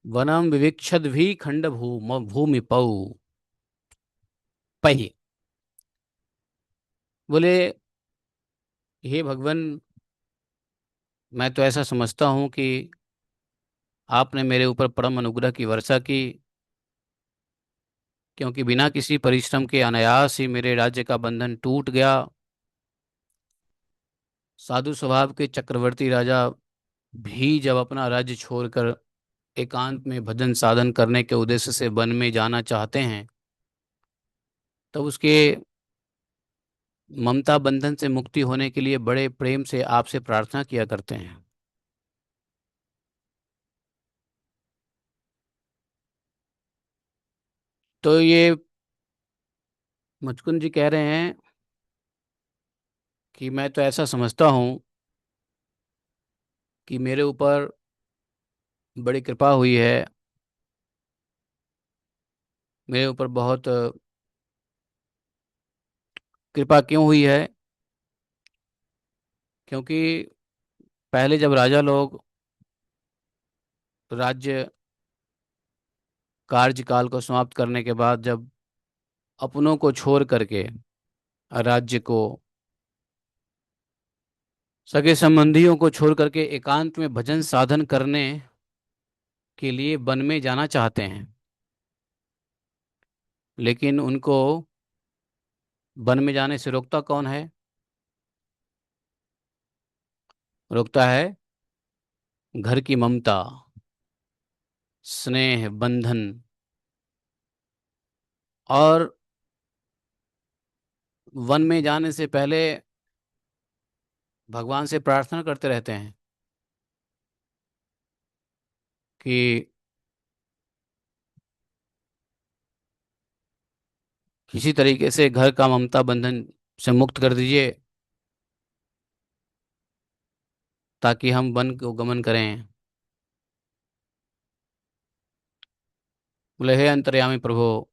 वनम विविक्षद्भि खंड भूमिपौ पहि। बोले, हे भगवान, मैं तो ऐसा समझता हूँ कि आपने मेरे ऊपर परम अनुग्रह की वर्षा की, क्योंकि बिना किसी परिश्रम के अनायास ही मेरे राज्य का बंधन टूट गया। साधु स्वभाव के चक्रवर्ती राजा भी जब अपना राज्य छोड़कर एकांत में भजन साधन करने के उद्देश्य से वन में जाना चाहते हैं, तब उसके ममता बंधन से मुक्ति होने के लिए बड़े प्रेम से आपसे प्रार्थना किया करते हैं। तो ये मुचकुंद जी कह रहे हैं कि मैं तो ऐसा समझता हूँ कि मेरे ऊपर बड़ी कृपा हुई है। मेरे ऊपर बहुत कृपा क्यों हुई है? क्योंकि पहले जब राजा लोग राज्य कार्यकाल को समाप्त करने के बाद जब अपनों को छोड़ करके राज्य को, सगे संबंधियों को छोड़ करके एकांत में भजन साधन करने के लिए वन में जाना चाहते हैं, लेकिन उनको वन में जाने से रोकता कौन है? रोकता है घर की ममता, स्नेह बंधन। और वन में जाने से पहले भगवान से प्रार्थना करते रहते हैं कि किसी तरीके से घर का ममता बंधन से मुक्त कर दीजिए, ताकि हम वन को गमन करें। बोले, हे अंतर्यामी प्रभु,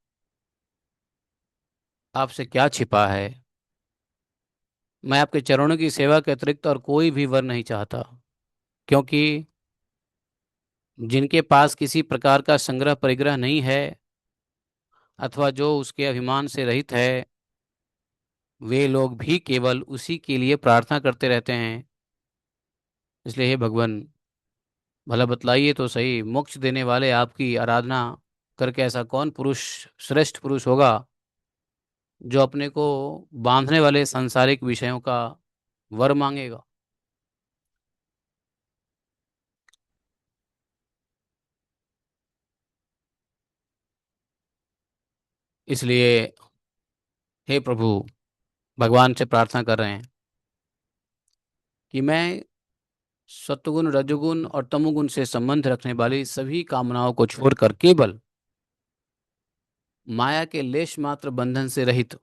आपसे क्या छिपा है? मैं आपके चरणों की सेवा के अतिरिक्त और कोई भी वर नहीं चाहता, क्योंकि जिनके पास किसी प्रकार का संग्रह परिग्रह नहीं है, अथवा जो उसके अभिमान से रहित है, वे लोग भी केवल उसी के लिए प्रार्थना करते रहते हैं। इसलिए हे भगवान, भला बतलाइए तो सही, मोक्ष देने वाले आपकी आराधना करके ऐसा कौन पुरुष, श्रेष्ठ पुरुष होगा जो अपने को बांधने वाले सांसारिक विषयों का वर मांगेगा? इसलिए हे प्रभु, भगवान से प्रार्थना कर रहे हैं कि मैं सत्वगुण, रजोगुण और तमोगुण से संबंध रखने वाली सभी कामनाओं को छोड़कर केवल माया के लेश मात्र बंधन से रहित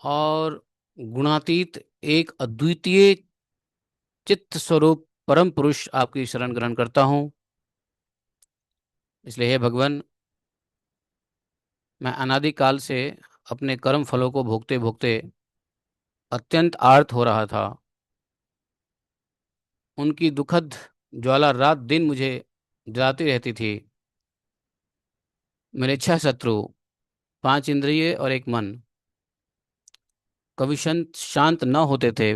और गुणातीत एक अद्वितीय चित्त स्वरूप परम पुरुष आपकी शरण ग्रहण करता हूँ। इसलिए हे भगवान, मैं अनादिकाल से अपने कर्म फलों को भोगते भोगते अत्यंत आर्त हो रहा था। उनकी दुखद ज्वाला रात दिन मुझे जलाती रहती थी। मेरे छह शत्रु, पांच इंद्रिय और एक मन, कभी शांत न होते थे।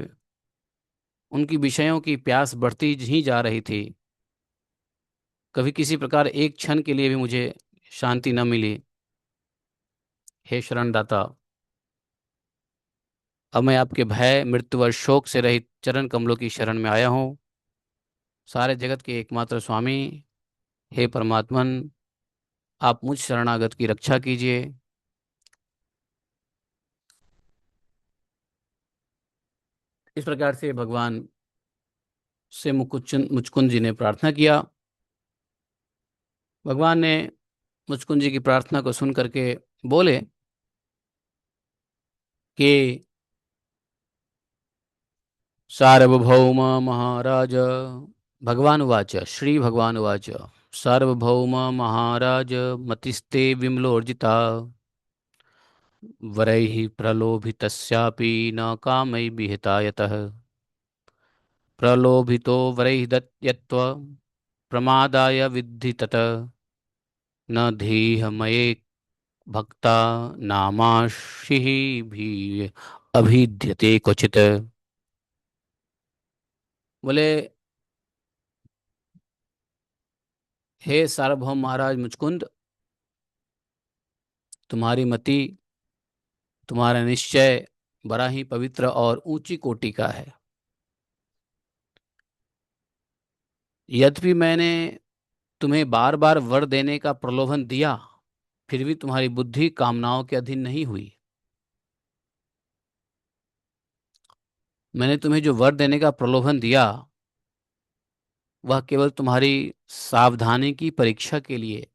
उनकी विषयों की प्यास बढ़ती ही जा रही थी। कभी किसी प्रकार एक क्षण के लिए भी मुझे शांति न मिली। हे शरणदाता, अब मैं आपके भय, मृत्यु और शोक से रहित चरण कमलों की शरण में आया हूँ। सारे जगत के एकमात्र स्वामी, हे परमात्मन, आप मुझ शरणागत की रक्षा कीजिए। इस प्रकार से भगवान से मुचकुंद जी ने प्रार्थना किया। भगवान ने मुचकुंद जी की प्रार्थना को सुन करके बोले कि सार्वभौम महाराज, भगवान उवाच, श्री भगवान उवाच, सार्वभौम महाराज, मतिस्ते विमलोर्जिता, वरैः प्रलोभितस्यापि न कामैः विहिता यतः, प्रलोभितो वरैः दत्त यत्त्व, प्रमादाय विद्धि तत न धीह मये भक्ता नामाशिः भी अभिद्यते क्वचित। बोले, हे सार्वभौम महाराज मुचकुंद, तुम्हारी मति, तुम्हारा निश्चय बड़ा ही पवित्र और ऊंची कोटि का है। यद्यपि मैंने तुम्हें बार बार वर देने का प्रलोभन दिया, फिर भी तुम्हारी बुद्धि कामनाओं के अधीन नहीं हुई। मैंने तुम्हें जो वर देने का प्रलोभन दिया, वह केवल तुम्हारी सावधानी की परीक्षा के लिए।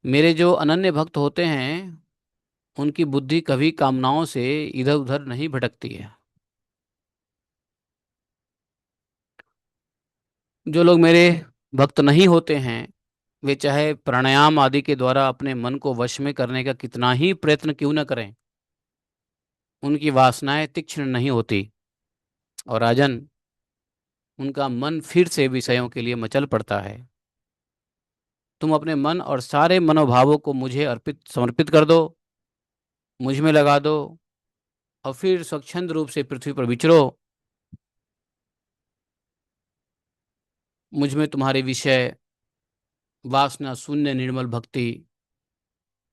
मेरे जो अनन्य भक्त होते हैं, उनकी बुद्धि कभी कामनाओं से इधर उधर नहीं भटकती है। जो लोग मेरे भक्त नहीं होते हैं, वे चाहे प्राणायाम आदि के द्वारा अपने मन को वश में करने का कितना ही प्रयत्न क्यों न करें, उनकी वासनाएं तीक्ष्ण नहीं होती, और राजन, उनका मन फिर से विषयों के लिए मचल पड़ता है। तुम अपने मन और सारे मनोभावों को मुझे अर्पित समर्पित कर दो, मुझ में लगा दो, और फिर स्वच्छंद रूप से पृथ्वी पर विचरो। मुझ में तुम्हारे विषय वासना शून्य निर्मल भक्ति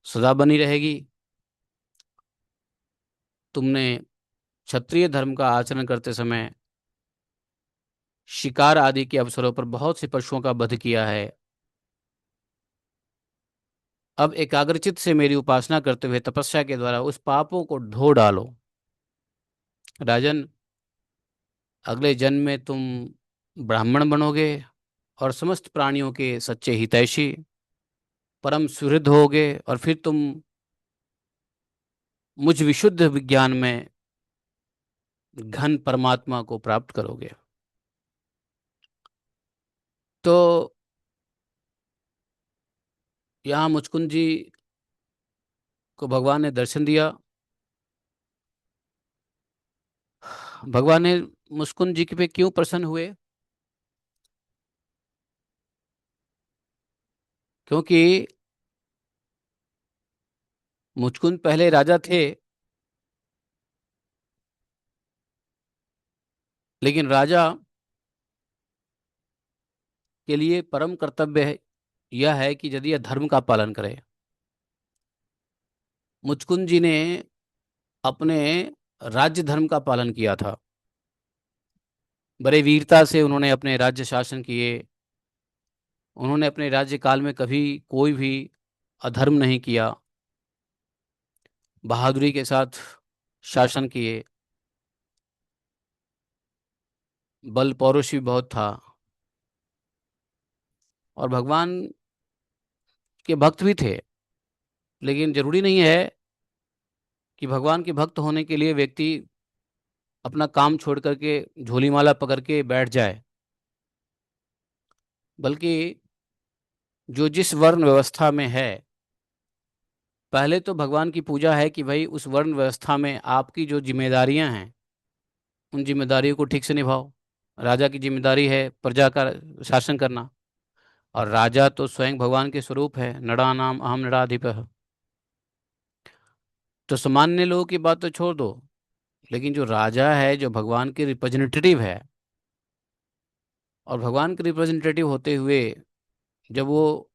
सदा बनी रहेगी। तुमने क्षत्रिय धर्म का आचरण करते समय शिकार आदि के अवसरों पर बहुत से पशुओं का वध किया है। अब एकाग्रचित्त से मेरी उपासना करते हुए तपस्या के द्वारा उस पापों को धो डालो। राजन, अगले जन्म में तुम ब्राह्मण बनोगे और समस्त प्राणियों के सच्चे हितैषी परम सुहृद होगे, और फिर तुम मुझ विशुद्ध विज्ञान में घन परमात्मा को प्राप्त करोगे। तो यहाँ मुचकुंद जी को भगवान ने दर्शन दिया। भगवान ने मुचकुंद जी के पे क्यों प्रसन्न हुए? क्योंकि मुचकुंद पहले राजा थे, लेकिन राजा के लिए परम कर्तव्य यह है कि यदि यह धर्म का पालन करे। मुचकुंद जी ने अपने राज्य धर्म का पालन किया था। बड़े वीरता से उन्होंने अपने राज्य शासन किए। उन्होंने अपने राज्य काल में कभी कोई भी अधर्म नहीं किया, बहादुरी के साथ शासन किए। बल पौरुष भी बहुत था, और भगवान के भक्त भी थे। लेकिन जरूरी नहीं है कि भगवान के भक्त होने के लिए व्यक्ति अपना काम छोड़ करके झोली माला पकड़ के बैठ जाए, बल्कि जो जिस वर्ण व्यवस्था में है, पहले तो भगवान की पूजा है कि भाई उस वर्ण व्यवस्था में आपकी जो जिम्मेदारियां हैं, उन जिम्मेदारियों को ठीक से निभाओ। राजा की जिम्मेदारी है प्रजा का शासन करना, और राजा तो स्वयं भगवान के स्वरूप है। नराणाम अहम नराधिपः। तो सामान्य लोगों की बात तो छोड़ दो, लेकिन जो राजा है, जो भगवान के रिप्रेजेंटेटिव है, और भगवान के रिप्रेजेंटेटिव होते हुए जब वो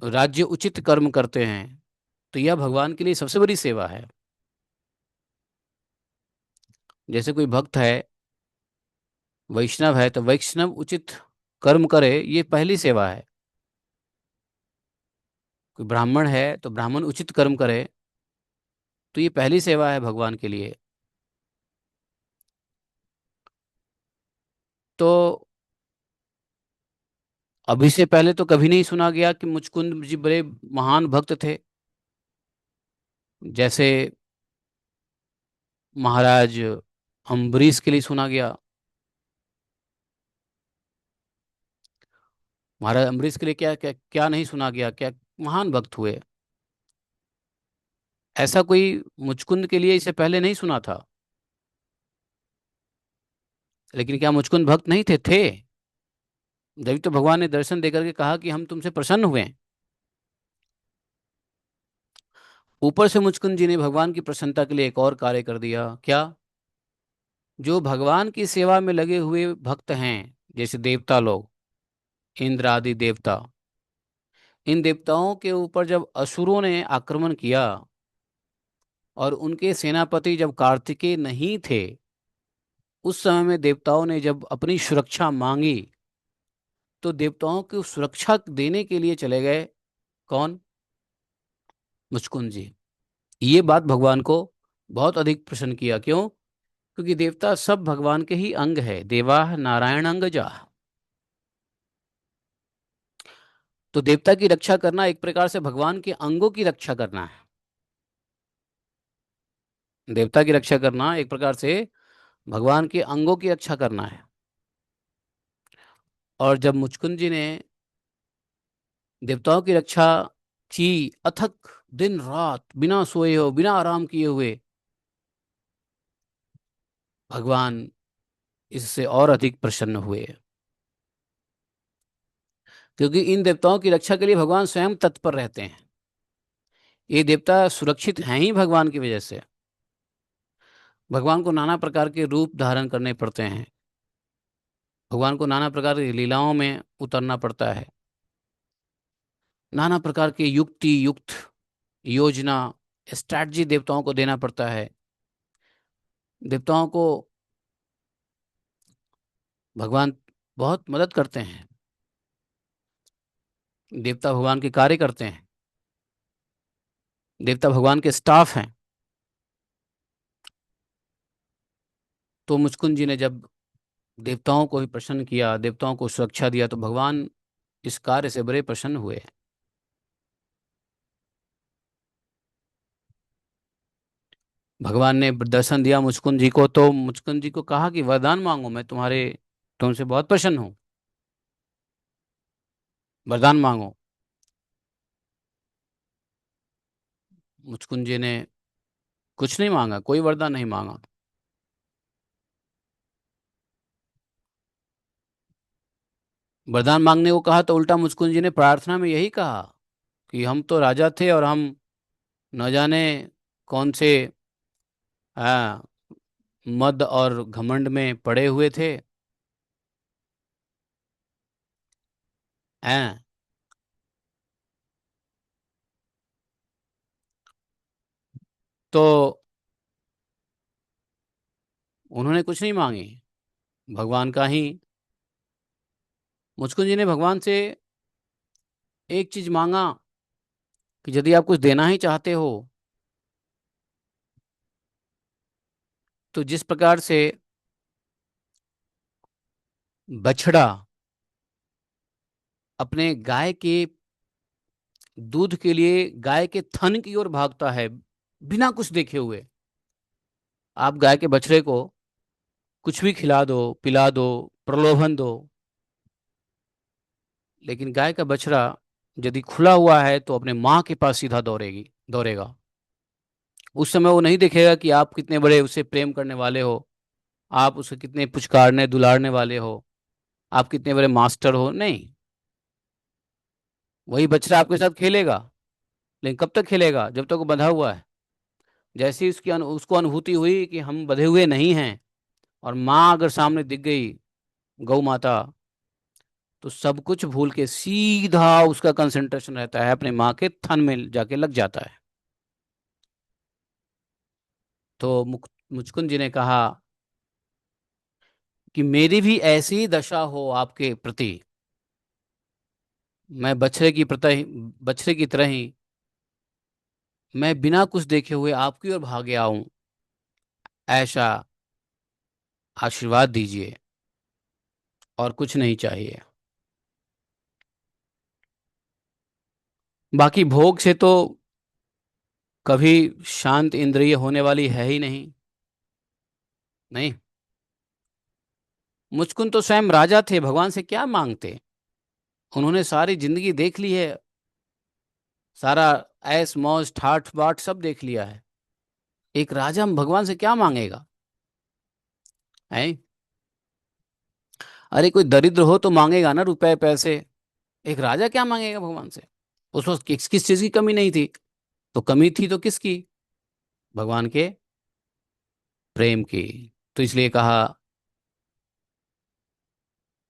राज्य उचित कर्म करते हैं, तो यह भगवान के लिए सबसे बड़ी सेवा है। जैसे कोई भक्त है, वैष्णव है, तो वैष्णव उचित कर्म करे, ये पहली सेवा है। कोई ब्राह्मण है तो ब्राह्मण उचित कर्म करे, तो ये पहली सेवा है भगवान के लिए। तो अभी से पहले तो कभी नहीं सुना गया कि मुचकुंद जी बड़े महान भक्त थे। जैसे महाराज अम्बरीश के लिए सुना गया। महाराज अम्बरीश के लिए क्या क्या क्या नहीं सुना गया, क्या महान भक्त हुए। ऐसा कोई मुचकुंद के लिए इसे पहले नहीं सुना था। लेकिन क्या मुचकुंद भक्त नहीं थे? जब तो भगवान ने दर्शन देकर के कहा कि हम तुमसे प्रसन्न हुए हैं। ऊपर से मुचकुंद जी ने भगवान की प्रसन्नता के लिए एक और कार्य कर दिया। क्या? जो भगवान की सेवा में लगे हुए भक्त हैं, जैसे देवता लोग, इंद्र आदि देवता, इन देवताओं के ऊपर जब असुरों ने आक्रमण किया और उनके सेनापति जब कार्तिकेय नहीं थे, उस समय में देवताओं ने जब अपनी सुरक्षा मांगी, तो देवताओं को सुरक्षा देने के लिए चले गए कौन? मुचकुंद जी। ये बात भगवान को बहुत अधिक प्रसन्न किया। क्यों? क्योंकि देवता सब भगवान के ही अंग है, देवाः नारायण अंगजा। तो देवता की रक्षा करना एक प्रकार से भगवान के अंगों की रक्षा करना है। देवता की रक्षा करना एक प्रकार से भगवान के अंगों की रक्षा करना है। और जब मुचकुंद जी ने देवताओं की रक्षा की, अथक दिन रात बिना सोए हो, बिना आराम किए हुए, भगवान इससे और अधिक प्रसन्न हुए। क्योंकि इन देवताओं की रक्षा के लिए भगवान स्वयं तत्पर रहते हैं। ये देवता सुरक्षित हैं ही भगवान की वजह से। भगवान को नाना प्रकार के रूप धारण करने पड़ते हैं। भगवान को नाना प्रकार की लीलाओं में उतरना पड़ता है। नाना प्रकार के युक्ति युक्त योजना, स्ट्रैटेजी देवताओं को देना पड़ता है। देवताओं को भगवान बहुत मदद करते हैं। देवता भगवान के कार्य करते हैं। देवता भगवान के स्टाफ हैं। तो मुचकुंद जी ने जब देवताओं को भी प्रसन्न किया, देवताओं को सुरक्षा दिया, तो भगवान इस कार्य से बड़े प्रसन्न हुए। भगवान ने दर्शन दिया मुचकुंद जी को, तो मुचकुंद जी को कहा कि वरदान मांगो, मैं तुमसे बहुत प्रसन्न हूँ, वरदान मांगो। मुचकुंद जी ने कुछ नहीं मांगा, कोई वरदान नहीं मांगा। वरदान मांगने को कहा तो उल्टा मुचकुंद जी ने प्रार्थना में यही कहा कि हम तो राजा थे और हम न जाने कौन से आ, मद और घमंड में पड़े हुए थे। हैं? तो उन्होंने कुछ नहीं मांगी, भगवान का ही। मुचकुंद जी ने भगवान से एक चीज मांगा कि यदि आप कुछ देना ही चाहते हो, तो जिस प्रकार से बछड़ा अपने गाय के दूध के लिए गाय के थन की ओर भागता है बिना कुछ देखे हुए, आप गाय के बछड़े को कुछ भी खिला दो, पिला दो, प्रलोभन दो, लेकिन गाय का बछड़ा यदि खुला हुआ है तो अपने माँ के पास सीधा दौड़ेगा। उस समय वो नहीं देखेगा कि आप कितने बड़े उसे प्रेम करने वाले हो, आप उसे कितने पुचकारने दुलारने वाले हो, आप कितने बड़े मास्टर हो। नहीं, वही बछड़ा आपके साथ खेलेगा, लेकिन कब तक खेलेगा? जब तक वो बंधा हुआ है। जैसे ही उसको अनुभूति हुई कि हम बंधे हुए नहीं हैं, और माँ अगर सामने दिख गई, गौ माता, तो सब कुछ भूल के सीधा उसका कंसंट्रेशन रहता है अपने माँ के थन में जाके लग जाता है। तो मुचकुंद जी ने कहा कि मेरी भी ऐसी ही दशा हो आपके प्रति, मैं बछड़े की तरह ही मैं बिना कुछ देखे हुए आपकी ओर भागे आऊं, ऐसा आशीर्वाद दीजिए, और कुछ नहीं चाहिए। बाकी भोग से तो कभी शांत इंद्रिय होने वाली है ही नहीं। नहीं, मुचकुंद तो स्वयं राजा थे, भगवान से क्या मांगते? उन्होंने सारी जिंदगी देख ली है, सारा ऐश मौज ठाठ बाट सब देख लिया है। एक राजा भगवान से क्या मांगेगा? है? अरे कोई दरिद्र हो तो मांगेगा ना रुपए पैसे। एक राजा क्या मांगेगा भगवान से? उस वक्त किस चीज की कमी नहीं थी। तो कमी थी तो किसकी? भगवान के प्रेम की। तो इसलिए कहा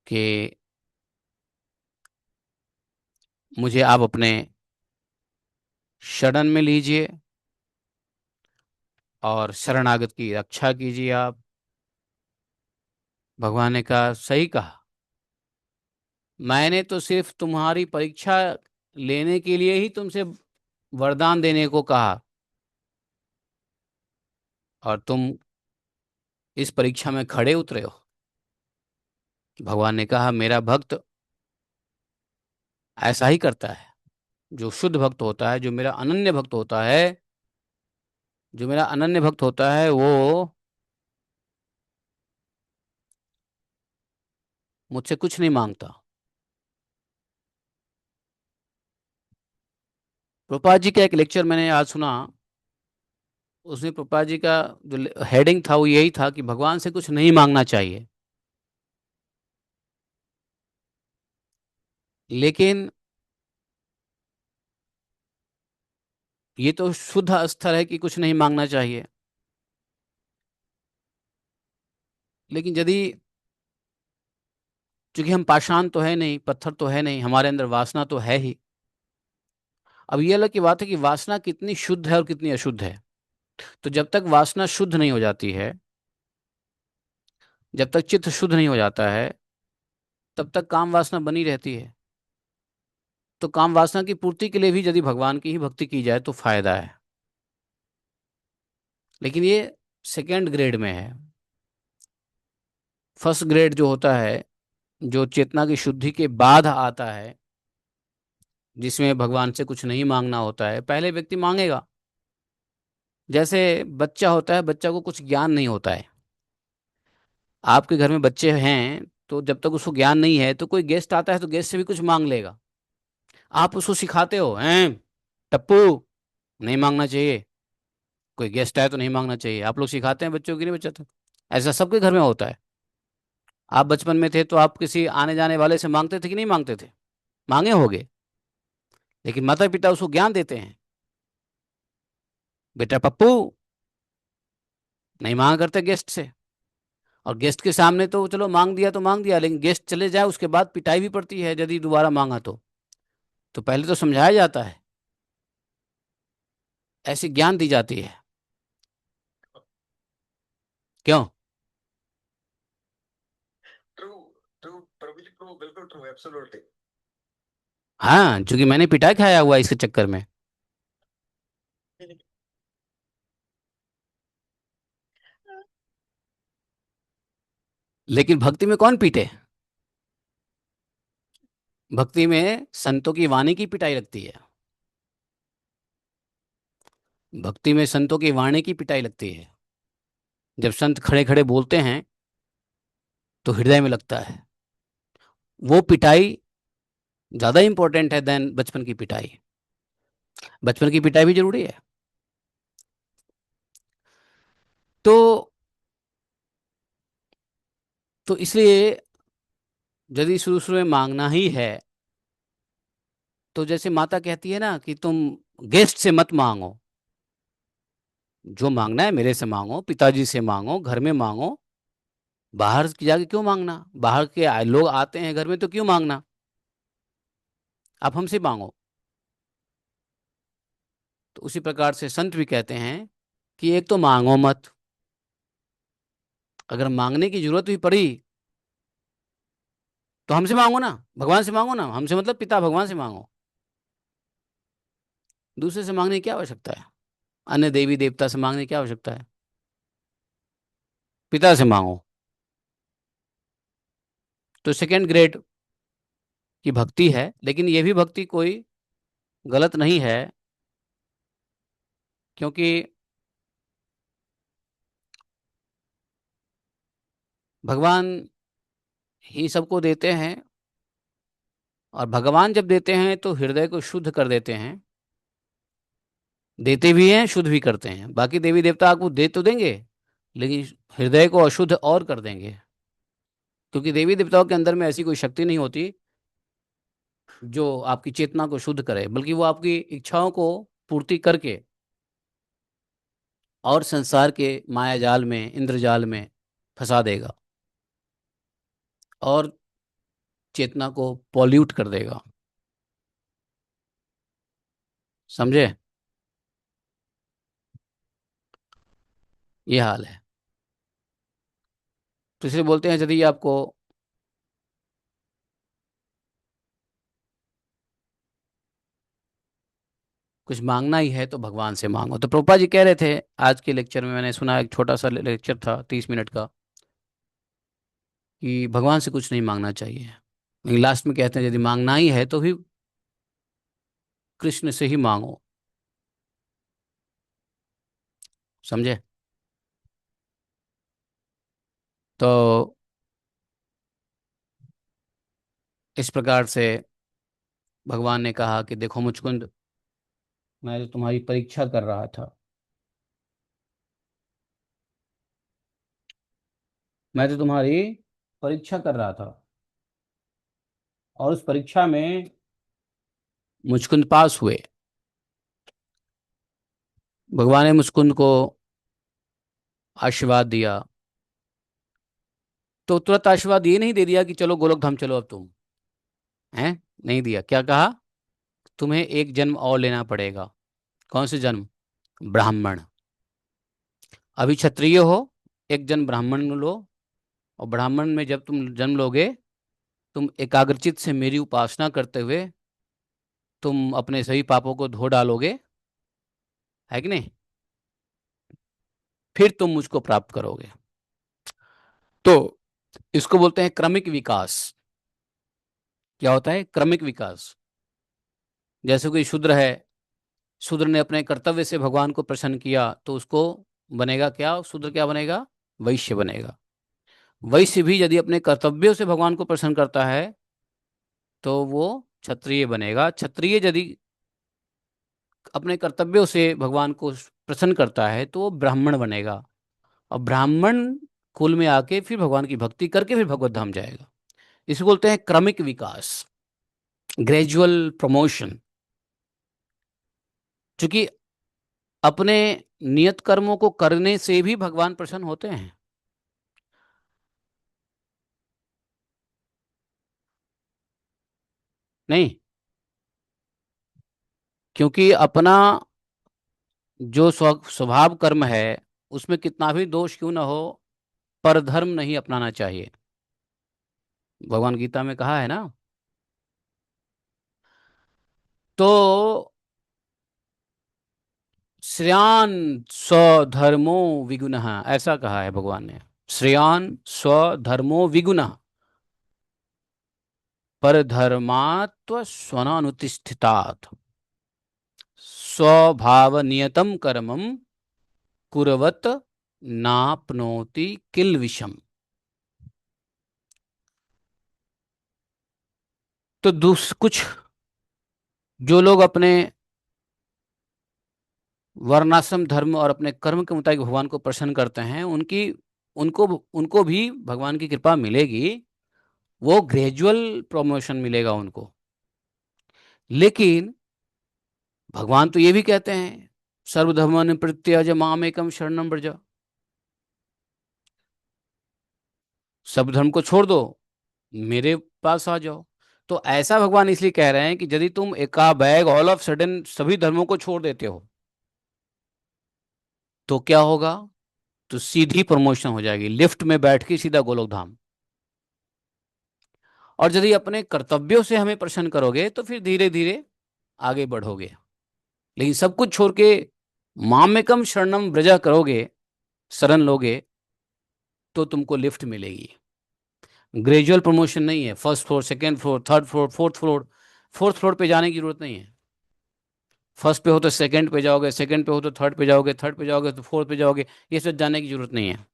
कि मुझे आप अपने शरण में लीजिए और शरणागत की रक्षा कीजिए आप। भगवान ने कहा सही कहा। मैंने तो सिर्फ तुम्हारी परीक्षा लेने के लिए ही तुमसे वरदान देने को कहा, और तुम इस परीक्षा में खड़े उतरे हो। भगवान ने कहा मेरा भक्त ऐसा ही करता है। जो शुद्ध भक्त होता है, जो मेरा अनन्य भक्त होता है, वो मुझसे कुछ नहीं मांगता। प्रभुपाद जी का एक लेक्चर मैंने आज सुना। उसमें प्रभुपाद जी का जो हेडिंग था वो यही था कि भगवान से कुछ नहीं मांगना चाहिए। लेकिन ये तो शुद्ध स्तर है कि कुछ नहीं मांगना चाहिए। लेकिन यदि, चूंकि हम पाषाण तो है नहीं, पत्थर तो है नहीं, हमारे अंदर वासना तो है ही। अब ये अलग की बात है कि वासना कितनी शुद्ध है और कितनी अशुद्ध है। तो जब तक वासना शुद्ध नहीं हो जाती है, जब तक चित्त शुद्ध नहीं हो जाता है, तब तक काम वासना बनी रहती है। तो काम वासना की पूर्ति के लिए भी यदि भगवान की ही भक्ति की जाए तो फायदा है। लेकिन ये सेकेंड ग्रेड में है। फर्स्ट ग्रेड जो होता है, जो चेतना की शुद्धि के बाद आता है, जिसमें भगवान से कुछ नहीं मांगना होता है। पहले व्यक्ति मांगेगा। जैसे बच्चा होता है, बच्चा को कुछ ज्ञान नहीं होता है। आपके घर में बच्चे हैं तो जब तक उसको ज्ञान नहीं है, तो कोई गेस्ट आता है तो गेस्ट से भी कुछ मांग लेगा। आप उसको सिखाते हो हैं, टप्पू नहीं मांगना चाहिए, कोई गेस्ट आए तो नहीं मांगना चाहिए। आप लोग सिखाते हैं बच्चों की, नहीं बच्चा था। ऐसा सबके घर में होता है। आप बचपन में थे तो आप किसी आने जाने वाले से मांगते थे कि नहीं मांगते थे? मांगे होगे। लेकिन माता पिता उसको ज्ञान देते हैं, बेटा पप्पू नहीं मांगा करते गेस्ट से। और गेस्ट के सामने तो चलो मांग दिया तो मांग दिया, लेकिन गेस्ट चले जाए उसके बाद पिटाई भी पड़ती है यदि दोबारा मांगा तो पहले तो समझाया जाता है, ऐसी ज्ञान दी जाती है। क्यों? ट्रू ट्रू प्रवीण ट्रू बिल्कुल ट्रू एब्सोल्युटली। हाँ, क्योंकि मैंने पिटाई खाया हुआ है इसके चक्कर में। लेकिन भक्ति में कौन पीटे? भक्ति में संतों की वाणी की पिटाई लगती है। भक्ति में संतों की वाणी की पिटाई लगती है। जब संत खड़े खड़े बोलते हैं तो हृदय में लगता है। वो पिटाई ज्यादा इंपॉर्टेंट है देन बचपन की पिटाई। बचपन की पिटाई भी जरूरी है। तो इसलिए यदि शुरू शुरू में मांगना ही है, तो जैसे माता कहती है ना कि तुम गेस्ट से मत मांगो। जो मांगना है मेरे से मांगो, पिताजी से मांगो, घर में मांगो। बाहर की जाके क्यों मांगना? बाहर के लोग आते हैं घर में तो क्यों मांगना? आप हमसे मांगो। तो उसी प्रकार से संत भी कहते हैं कि एक तो मांगो मत। अगर मांगने की जरूरत भी पड़ी तो हमसे मांगो ना, भगवान से मांगो ना। हमसे मतलब पिता भगवान से मांगो। दूसरे से मांगने की क्या आवश्यकता है? अन्य देवी देवता से मांगने की क्या आवश्यकता है? पिता से मांगो। तो सेकेंड ग्रेड की भक्ति है, लेकिन ये भी भक्ति कोई गलत नहीं है। क्योंकि भगवान ही सबको देते हैं। और भगवान जब देते हैं तो हृदय को शुद्ध कर देते हैं। देते भी हैं, शुद्ध भी करते हैं। बाकी देवी देवता आपको दे तो देंगे, लेकिन हृदय को अशुद्ध और कर देंगे। क्योंकि देवी देवताओं के अंदर में ऐसी कोई शक्ति नहीं होती जो आपकी चेतना को शुद्ध करे, बल्कि वो आपकी इच्छाओं को पूर्ति करके और संसार के माया जाल में, इंद्रजाल में फंसा देगा और चेतना को पॉल्यूट कर देगा। समझे? ये हाल है। तो इसलिए बोलते हैं यदि आपको कुछ मांगना ही है तो भगवान से मांगो। तो प्रभुपाद जी कह रहे थे आज के लेक्चर में, मैंने सुना, एक छोटा सा लेक्चर था 30 मिनट का, कि भगवान से कुछ नहीं मांगना चाहिए, लेकिन लास्ट में कहते हैं यदि मांगना ही है तो भी कृष्ण से ही मांगो। समझे? तो इस प्रकार से भगवान ने कहा कि देखो मुचकुंद, मैं तो तुम्हारी परीक्षा कर रहा था, मैं तो तुम्हारी परीक्षा कर रहा था, और उस परीक्षा में मुचकुंद पास हुए। भगवान ने मुचकुंद को आशीर्वाद दिया। तो तुरंत आशीर्वाद ये नहीं दे दिया कि चलो गोलोक धाम चलो अब तुम, हैं? नहीं दिया। क्या कहा? तुम्हें एक जन्म और लेना पड़ेगा। कौन से जन्म? ब्राह्मण। अभी क्षत्रिय हो, एक जन्म ब्राह्मण लो, और ब्राह्मण में जब तुम जन्म लोगे, तुम एकाग्रचित से मेरी उपासना करते हुए तुम अपने सभी पापों को धो डालोगे, है कि नहीं? फिर तुम मुझको प्राप्त करोगे। तो इसको बोलते हैं क्रमिक विकास। क्या होता है क्रमिक विकास? जैसे कोई शूद्र है, शूद्र ने अपने कर्तव्य से भगवान को प्रसन्न किया, तो उसको बनेगा क्या? शूद्र क्या बनेगा? वैश्य बनेगा। वैश्य भी यदि अपने कर्तव्यों से भगवान को प्रसन्न करता है तो वो क्षत्रिय बनेगा। क्षत्रिय यदि अपने कर्तव्यों से भगवान को प्रसन्न करता है तो वो ब्राह्मण बनेगा, और ब्राह्मण कुल में आके फिर भगवान की भक्ति करके फिर भगवत धाम जाएगा। इसे बोलते हैं क्रमिक विकास, ग्रेजुअल प्रमोशन। क्योंकि अपने नियत कर्मों को करने से भी भगवान प्रसन्न होते हैं। नहीं, क्योंकि अपना जो स्वभाव कर्म है उसमें कितना भी दोष क्यों ना हो, परधर्म नहीं अपनाना चाहिए। भगवान गीता में कहा है ना। तो श्रेयान स्वधर्मो विगुणः, ऐसा कहा है भगवान ने। श्रेयान स्वधर्मो विगुणः परधर्मात्व स्वनानुतिष्ठितात् स्वभाव नियतम कर्मम कुर्वत नाप्नोति किल विषम। तो कुछ जो लोग अपने वर्णाश्रम धर्म और अपने कर्म के मुताबिक भगवान को प्रसन्न करते हैं, उनकी उनको उनको भी भगवान की कृपा मिलेगी। वो ग्रेजुअल प्रमोशन मिलेगा उनको। लेकिन भगवान तो ये भी कहते हैं सर्वधर्मान् परित्यज्य माम एकम शरणम व्रज, सब धर्म को छोड़ दो, मेरे पास आ जाओ। तो ऐसा भगवान इसलिए कह रहे हैं कि यदि तुम एका बैग ऑल ऑफ सडन सभी धर्मों को छोड़ देते हो तो क्या होगा? तो सीधी प्रमोशन हो जाएगी, लिफ्ट में बैठ के सीधा गोलोक धाम। और यदि अपने कर्तव्यों से हमें प्रसन्न करोगे तो फिर धीरे धीरे आगे बढ़ोगे। लेकिन सब कुछ छोड़ के मामेकम शरणम व्रजा करोगे, शरण लोगे, तो तुमको लिफ्ट मिलेगी। ग्रेजुअल प्रमोशन नहीं है, first floor, second floor, third floor, fourth floor. Fourth floor पे जाने की जरूरत नहीं है। फर्स्ट पे हो तो सेकंड पे जाओगे, सेकंड पे हो तो थर्ड पे जाओगे, थर्ड पे जाओगे तो फोर्थ पे जाओगे। ये सब जाने की जरूरत नहीं है।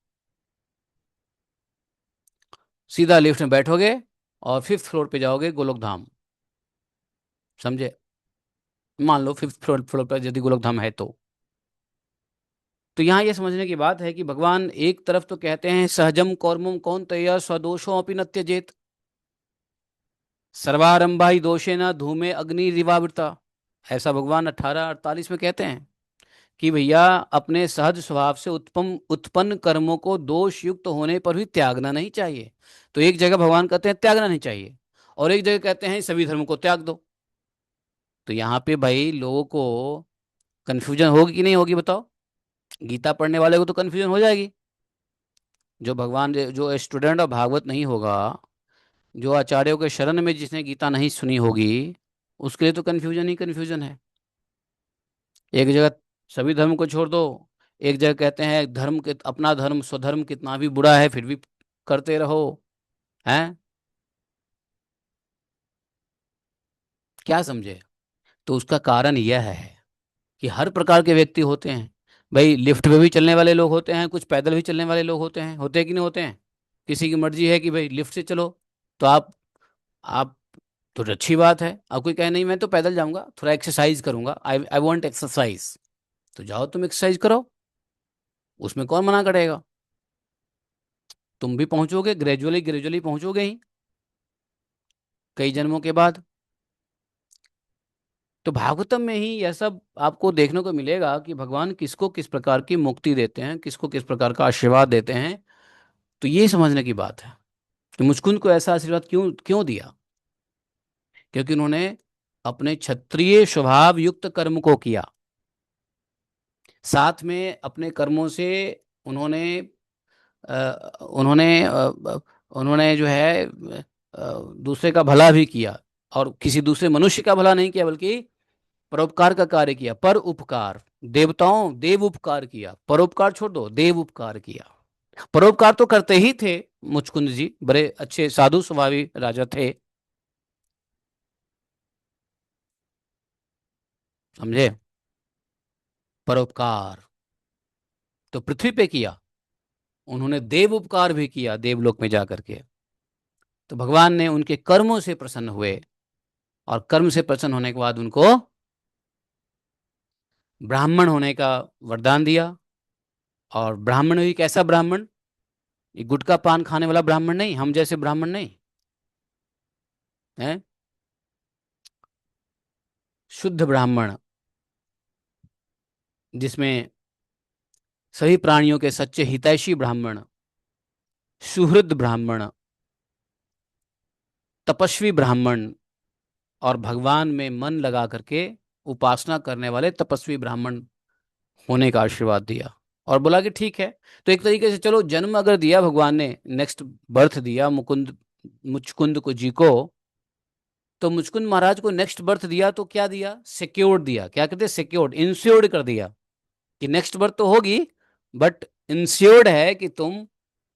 सीधा लिफ्ट में बैठोगे और फिफ्थ फ्लोर पे जाओगे गोलोक धाम। समझे? मान लो फिफ्थ फ्लोर फ्लोर पर यदि गोलोक धाम है तो। तो यहाँ ये समझने की बात है कि भगवान एक तरफ तो कहते हैं सहजम कौर्मम कौन्तेय स्वदोषो अपि न त्यजेत, सर्वारंभा ही दोषे न धूमे अग्नि रिवावृता। ऐसा भगवान 18:48 में कहते हैं कि भैया अपने सहज स्वभाव से उत्पन्न उत्पन्न कर्मों को दोष युक्त होने पर भी त्यागना नहीं चाहिए। तो एक जगह भगवान कहते हैं त्यागना नहीं चाहिए, और एक जगह कहते हैं सभी धर्म को त्याग दो। तो यहाँ पे भाई लोगों को कंफ्यूजन होगी कि नहीं होगी बताओ? गीता पढ़ने वाले को तो कंफ्यूजन हो जाएगी। जो भगवान जो स्टूडेंट और भागवत नहीं होगा, जो आचार्यों के शरण में जिसने गीता नहीं सुनी होगी, उसके लिए तो कंफ्यूजन ही कंफ्यूजन है। एक जगह सभी धर्म को छोड़ दो, एक जगह कहते हैं धर्म के अपना धर्म स्वधर्म कितना भी बुरा है फिर भी करते रहो। हैं? क्या समझे? तो उसका कारण यह है कि हर प्रकार के व्यक्ति होते हैं। भाई लिफ्ट में भी चलने वाले लोग होते हैं, कुछ पैदल भी चलने वाले लोग होते हैं कि नहीं होते हैं? किसी की मर्जी है कि भाई लिफ्ट से चलो, तो आप तो अच्छी बात है। अब कोई कहे नहीं मैं तो पैदल जाऊंगा, थोड़ा एक्सरसाइज करूंगा, आई आई वांट एक्सरसाइज, तो जाओ तुम एक्सरसाइज करो, उसमें कौन मना करेगा? तुम भी पहुंचोगे, ग्रेजुअली ग्रेजुअली पहुंचोगे ही कई जन्मों के बाद। तो भागवतम में ही यह सब आपको देखने को मिलेगा कि भगवान किसको किस प्रकार की मुक्ति देते हैं, किसको किस प्रकार का आशीर्वाद देते हैं। तो ये समझने की बात है कि मुचकुंद को ऐसा आशीर्वाद क्यों क्यों दिया। क्योंकि उन्होंने अपने क्षत्रिय स्वभाव युक्त कर्म को किया, साथ में अपने कर्मों से उन्होंने उन्होंने उन्होंने जो है दूसरे का भला भी किया, और किसी दूसरे मनुष्य का भला नहीं किया बल्कि परोपकार का कार्य किया। पर उपकार, देवताओं देव उपकार किया, परोपकार छोड़ दो, देव उपकार किया। परोपकार तो करते ही थे, मुचकुंद जी बड़े अच्छे साधु स्वभावी राजा थे, समझे? परोपकार तो पृथ्वी पे किया, उन्होंने देव उपकार भी किया देवलोक में जाकर के। तो भगवान ने उनके कर्मों से प्रसन्न हुए, और कर्म से प्रसन्न होने के बाद उनको ब्राह्मण होने का वरदान दिया। और ब्राह्मण भी कैसा ब्राह्मण? ये गुटखा पान खाने वाला ब्राह्मण नहीं, हम जैसे ब्राह्मण नहीं है, शुद्ध ब्राह्मण, जिसमें सभी प्राणियों के सच्चे हितैषी ब्राह्मण, सुहृद ब्राह्मण, तपस्वी ब्राह्मण, और भगवान में मन लगा करके उपासना करने वाले तपस्वी ब्राह्मण होने का आशीर्वाद दिया। और बोला कि ठीक है, तो एक तरीके से चलो जन्म अगर दिया भगवान ने, नेक्स्ट बर्थ दिया मुकुंद मुचकुंद को जी को, तो मुचकुंद महाराज को नेक्स्ट बर्थ दिया तो क्या दिया? सिक्योर्ड दिया। क्या कहते हैं? सिक्योर्ड, इंश्योर्ड कर दिया कि नेक्स्ट बर्थ तो होगी, बट इंश्योर्ड है कि तुम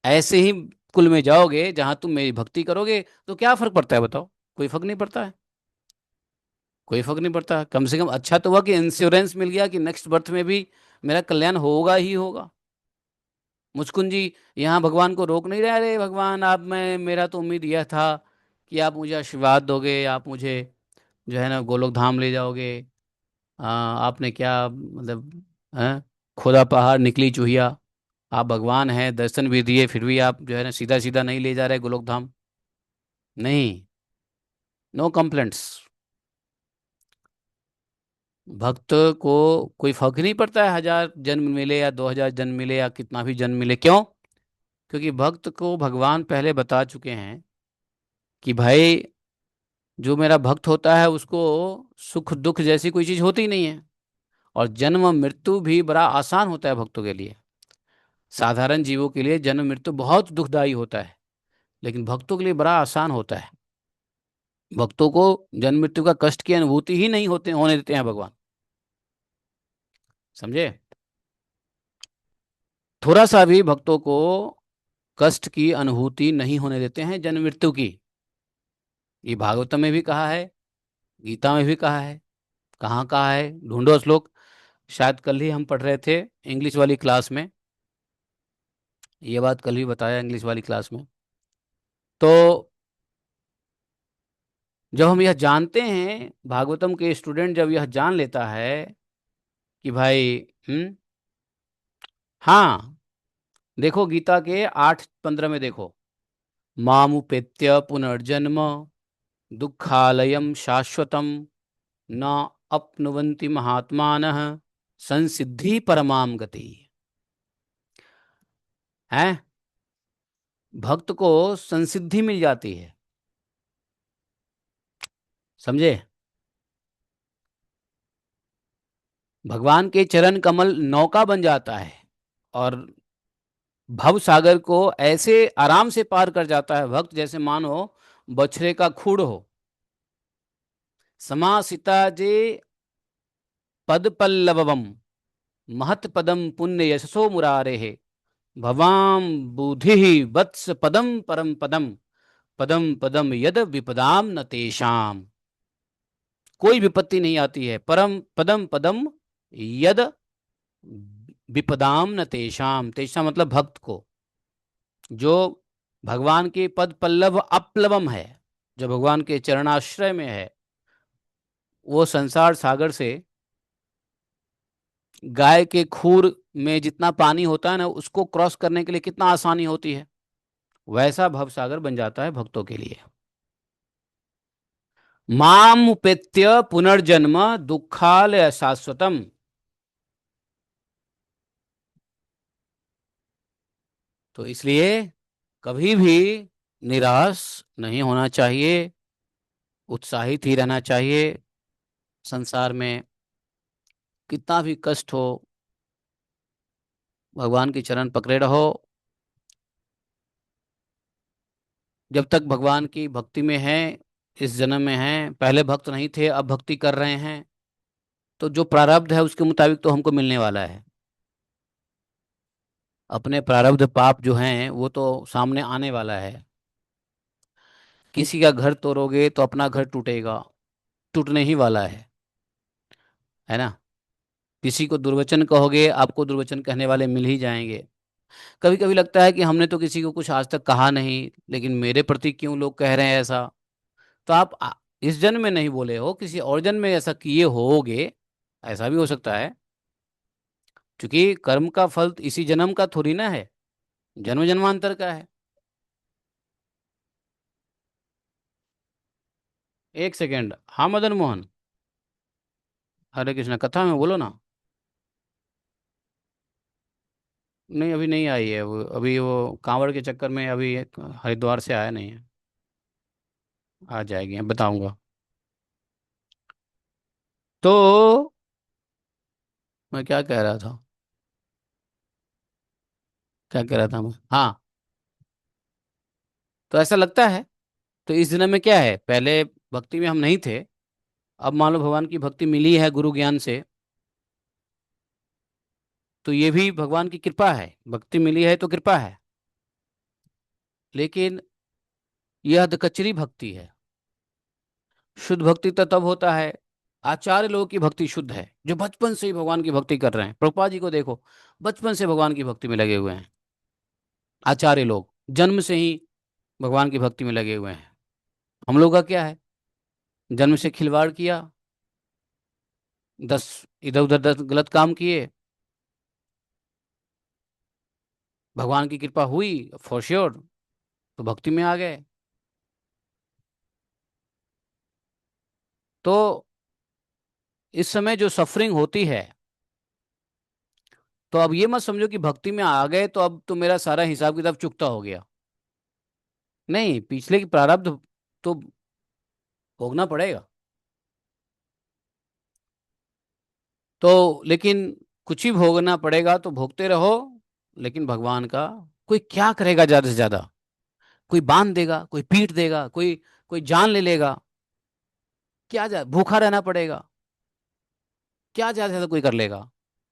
ऐसे ही कुल में जाओगे जहां तुम मेरी भक्ति करोगे। तो क्या फर्क पड़ता है बताओ? कोई फर्क नहीं पड़ता है, कोई फर्क नहीं पड़ता। कम से कम अच्छा तो हुआ कि इंश्योरेंस मिल गया कि नेक्स्ट बर्थ में भी मेरा कल्याण होगा ही होगा। मुचकुंद जी यहाँ भगवान को रोक नहीं रहे, अरे भगवान आप, मैं मेरा तो उम्मीद यह था कि आप मुझे आशीर्वाद दोगे, आप मुझे जो है ना गोलोक धाम ले जाओगे। आपने क्या मतलब, हैं? खोदा पहाड़ निकली चूहिया, आप भगवान हैं, दर्शन भी दिए, फिर भी आप जो है ना सीधा सीधा नहीं ले जा रहे गोलोक धाम। नहीं, नो कंप्लेंट्स। भक्त को कोई फर्क नहीं पड़ता है 1000 जन्म मिले या 2000 जन्म मिले या कितना भी जन्म मिले। क्यों? क्योंकि भक्त को भगवान पहले बता चुके हैं कि भाई जो मेरा भक्त होता है उसको सुख दुख जैसी कोई चीज होती ही नहीं है। और जन्म मृत्यु भी बड़ा आसान होता है भक्तों के लिए। साधारण जीवों के लिए जन्म मृत्यु बहुत दुखदाई होता है, लेकिन भक्तों के लिए बड़ा आसान होता है। भक्तों को जन्म मृत्यु का कष्ट की अनुभूति ही नहीं होने देते हैं भगवान, समझे? थोड़ा सा भी भक्तों को कष्ट की अनुभूति नहीं होने देते हैं जन्म मृत्यु की। ये भागवतम में भी कहा है, गीता में भी कहा है। कहाँ कहा है? ढूंढो श्लोक। शायद कल ही हम पढ़ रहे थे इंग्लिश वाली क्लास में, ये बात कल ही बताया इंग्लिश वाली क्लास में। तो जब हम यह जानते हैं, भागवतम के स्टूडेंट जब यह जान लेता है कि भाई, हम्म हाँ, देखो गीता के 8:15 में देखो, मामुपेत्य पुनर्जन्म दुःखालयं शाश्वतम न अपनुवन्ति महात्मानः संसिद्धि परमाम गति। है, भक्त को संसिद्धि मिल जाती है, समझे। भगवान के चरण कमल नौका बन जाता है और भव सागर को ऐसे आराम से पार कर जाता है भक्त, जैसे मानो बछड़े का खूर हो। समासिता जे पद पल्लवम महत पदम पुण्य यशसो मुरारे, भवाम बुधि वत्स पदम परम पदम, पदम पदम यद विपदाम न तेषाम। कोई विपत्ति नहीं आती है, परम पदम पदम यद विपदाम न तेषाम, तेषाम मतलब भक्त को। जो भगवान के पद पल्लव अपलवम है, जो भगवान के चरणाश्रय में है, वो संसार सागर से, गाय के खूर में जितना पानी होता है ना, उसको क्रॉस करने के लिए कितना आसानी होती है, वैसा भव सागर बन जाता है भक्तों के लिए। माम उपेत्य पुनर्जन्म दुखाल शाश्वतम। तो इसलिए कभी भी निराश नहीं होना चाहिए, उत्साहित ही रहना चाहिए। संसार में कितना भी कष्ट हो, भगवान के चरण पकड़े रहो। जब तक भगवान की भक्ति में है, इस जन्म में है, पहले भक्त नहीं थे अब भक्ति कर रहे हैं, तो जो प्रारब्ध है उसके मुताबिक तो हमको मिलने वाला है। अपने प्रारब्ध पाप जो हैं वो तो सामने आने वाला है। किसी का घर तोड़ोगे तो अपना घर टूटेगा, टूटने ही वाला है ना। किसी को दुर्वचन कहोगे, आपको दुर्वचन कहने वाले मिल ही जाएंगे। कभी कभी लगता है कि हमने तो किसी को कुछ आज तक कहा नहीं, लेकिन मेरे प्रति क्यों लोग कह रहे हैं ऐसा। तो आप इस जन्म में नहीं बोले हो, किसी और जन्म में ऐसा किए होगे, ऐसा भी हो सकता है। क्योंकि कर्म का फल इसी जन्म का थोड़ी ना है, जन्म जन्मांतर का है। एक सेकेंड, हाँ मदन मोहन। हरे कृष्णा कथा में बोलो ना। नहीं अभी नहीं आई है वो, अभी वो कांवड़ के चक्कर में अभी हरिद्वार से आया नहीं है। आ जाएगी, अब बताऊंगा। तो मैं क्या कह रहा था, क्या कह रहा था मैं, हाँ। तो ऐसा लगता है, तो इस दिन में क्या है, पहले भक्ति में हम नहीं थे, अब मान लो भगवान की भक्ति मिली है गुरु ज्ञान से, तो ये भी भगवान की कृपा है, भक्ति मिली है तो कृपा है। लेकिन यह अधकचरी भक्ति है। शुद्ध भक्ति तो तब होता है, आचार्य लोगों की भक्ति शुद्ध है, जो बचपन से ही भगवान की भक्ति कर रहे हैं। प्रभुपाद जी को देखो, बचपन से भगवान की भक्ति में लगे हुए हैं। आचार्य लोग जन्म से ही भगवान की भक्ति में लगे हुए हैं। हम लोग का क्या है, जन्म से खिलवाड़ किया, 10 इधर उधर 10 गलत काम किए, भगवान की कृपा हुई फॉर श्योर, तो भक्ति में आ गए। तो इस समय जो सफरिंग होती है, तो अब ये मत समझो कि भक्ति में आ गए तो अब तो मेरा सारा हिसाब किताब चुकता हो गया। नहीं, पिछले की प्रारब्ध तो भोगना पड़ेगा। तो लेकिन कुछ ही भोगना पड़ेगा तो भोगते रहो। लेकिन भगवान का, कोई क्या करेगा ज्यादा से ज्यादा, कोई बांध देगा, कोई पीट देगा, कोई कोई जान ले लेगा, क्या भूखा रहना पड़ेगा, क्या ज्यादा से ज्यादा कोई कर लेगा,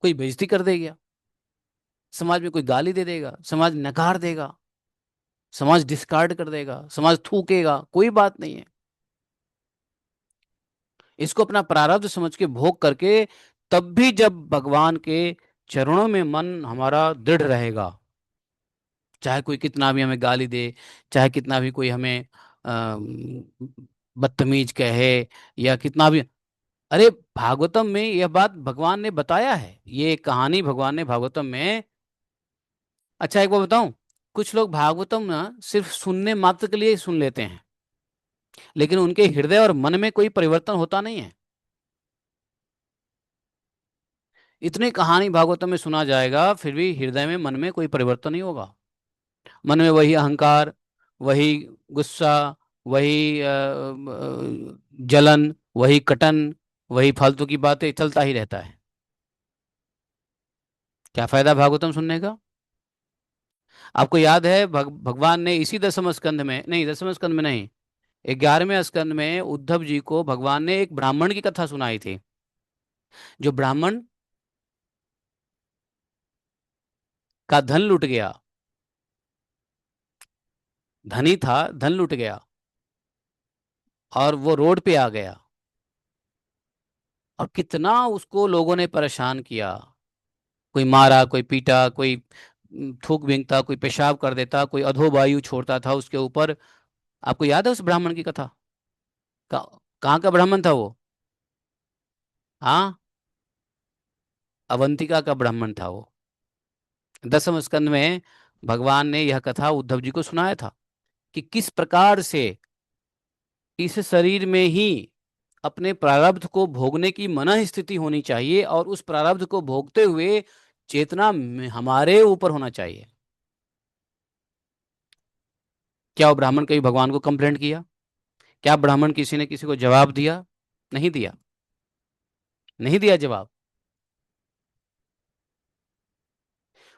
कोई बेइज्जती कर देगा, समाज में कोई गाली दे देगा, समाज नकार देगा, समाज डिस्कार्ड कर देगा, समाज थूकेगा, कोई बात नहीं है। इसको अपना प्रारब्ध समझ के भोग करके, तब भी जब भगवान के चरणों में मन हमारा दृढ़ रहेगा, चाहे कोई कितना भी हमें गाली दे, चाहे कितना भी कोई हमें बदतमीज कहे, या कितना भी। अरे भागवतम में यह बात भगवान ने बताया है, ये कहानी भगवान ने भागवतम में अच्छा एक बात बताऊं, कुछ लोग भागवतम ना सिर्फ सुनने मात्र के लिए ही सुन लेते हैं, लेकिन उनके हृदय और मन में कोई परिवर्तन होता नहीं है। इतनी कहानी भागवतम में सुना जाएगा, फिर भी हृदय में मन में कोई परिवर्तन नहीं होगा। मन में वही अहंकार, वही गुस्सा, वही जलन, वही कटन, वही फालतू की बातें चलता ही रहता है। क्या फायदा भागवतम सुनने का? आपको याद है भगवान ने इसी दसम स्कंध में, नहीं दसम स्कंध में नहीं, 11वें स्कंद में उद्धव जी को भगवान ने एक ब्राह्मण की कथा सुनाई थी। जो ब्राह्मण का धन लुट गया, धनी था, धन लुट गया, और वो रोड पे आ गया, और कितना उसको लोगों ने परेशान किया। कोई मारा, कोई पीटा, कोई थूक बींगता, कोई पेशाब कर देता, कोई अधोवायु छोड़ता था उसके ऊपर। आपको याद है उस ब्राह्मण की कथा? कहाँ का ब्राह्मण था वो? हाँ, अवंतिका का ब्राह्मण था वो। दसम स्कंद में भगवान ने यह कथा उद्धव जी को सुनाया था कि किस प्रकार से इस शरीर में ही अपने प्रारब्ध को भोगने की मनः स्थिति होनी चाहिए, और उस प्रारब्ध को भोगते हुए चेतना हमारे ऊपर होना चाहिए। क्या वो ब्राह्मण कभी भगवान को कंप्लेंट किया? क्या ब्राह्मण किसी ने किसी को जवाब दिया? नहीं दिया, नहीं दिया जवाब।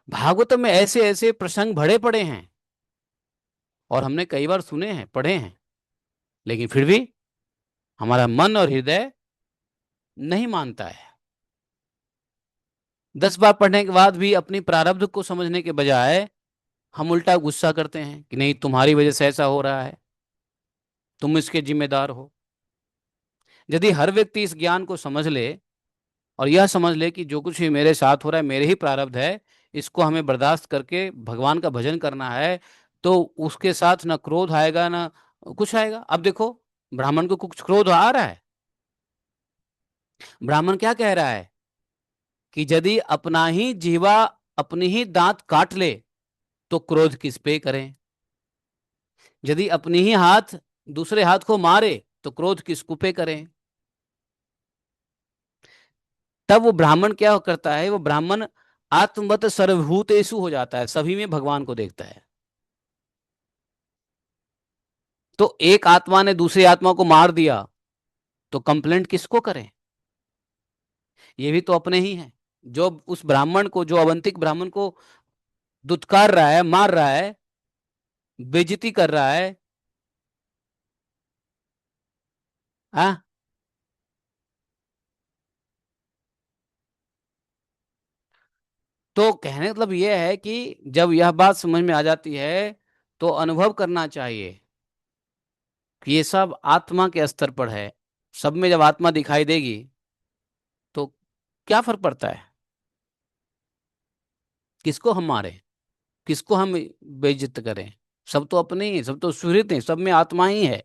भागवत में ऐसे ऐसे प्रसंग भरे पड़े हैं, और हमने कई बार सुने हैं, पढ़े हैं, लेकिन फिर भी हमारा मन और हृदय नहीं मानता है। 10 बार पढ़ने के बाद भी अपनी प्रारब्ध को समझने के बजाय हम उल्टा गुस्सा करते हैं कि नहीं, तुम्हारी वजह से ऐसा हो रहा है, तुम इसके जिम्मेदार हो। यदि हर व्यक्ति इस ज्ञान को समझ ले, और यह समझ ले कि जो कुछ भी मेरे साथ हो रहा है मेरे ही प्रारब्ध है, इसको हमें बर्दाश्त करके भगवान का भजन करना है, तो उसके साथ ना क्रोध आएगा ना कुछ आएगा। अब देखो, ब्राह्मण को कुछ क्रोध आ रहा है। ब्राह्मण क्या कह रहा है कि यदि अपना ही जीवा अपनी ही दांत काट ले तो क्रोध किस पे करें, यदि अपनी ही हाथ दूसरे हाथ को मारे तो क्रोध किसको पे करें। तब वो ब्राह्मण क्या करता है, वो ब्राह्मण आत्मवत सर्वभूतेषु हो जाता है, सभी में भगवान को देखता है। तो एक आत्मा ने दूसरी आत्मा को मार दिया, तो कंप्लेंट किसको करें? ये भी तो अपने ही हैं। जो उस ब्राह्मण को, जो अवंतिक ब्राह्मण को दुत्कार रहा है, मार रहा है, बेइज्जती कर रहा है, हाँ। तो कहने का मतलब यह है कि जब यह बात समझ में आ जाती है, तो अनुभव करना चाहिए कि ये सब आत्मा के स्तर पर है। सब में जब आत्मा दिखाई देगी तो क्या फर्क पड़ता है? किसको हम मारें, किसको हम बेइज्जत करें? सब तो अपने ही हैं, सब तो सुहृद हैं, सब में आत्मा ही है।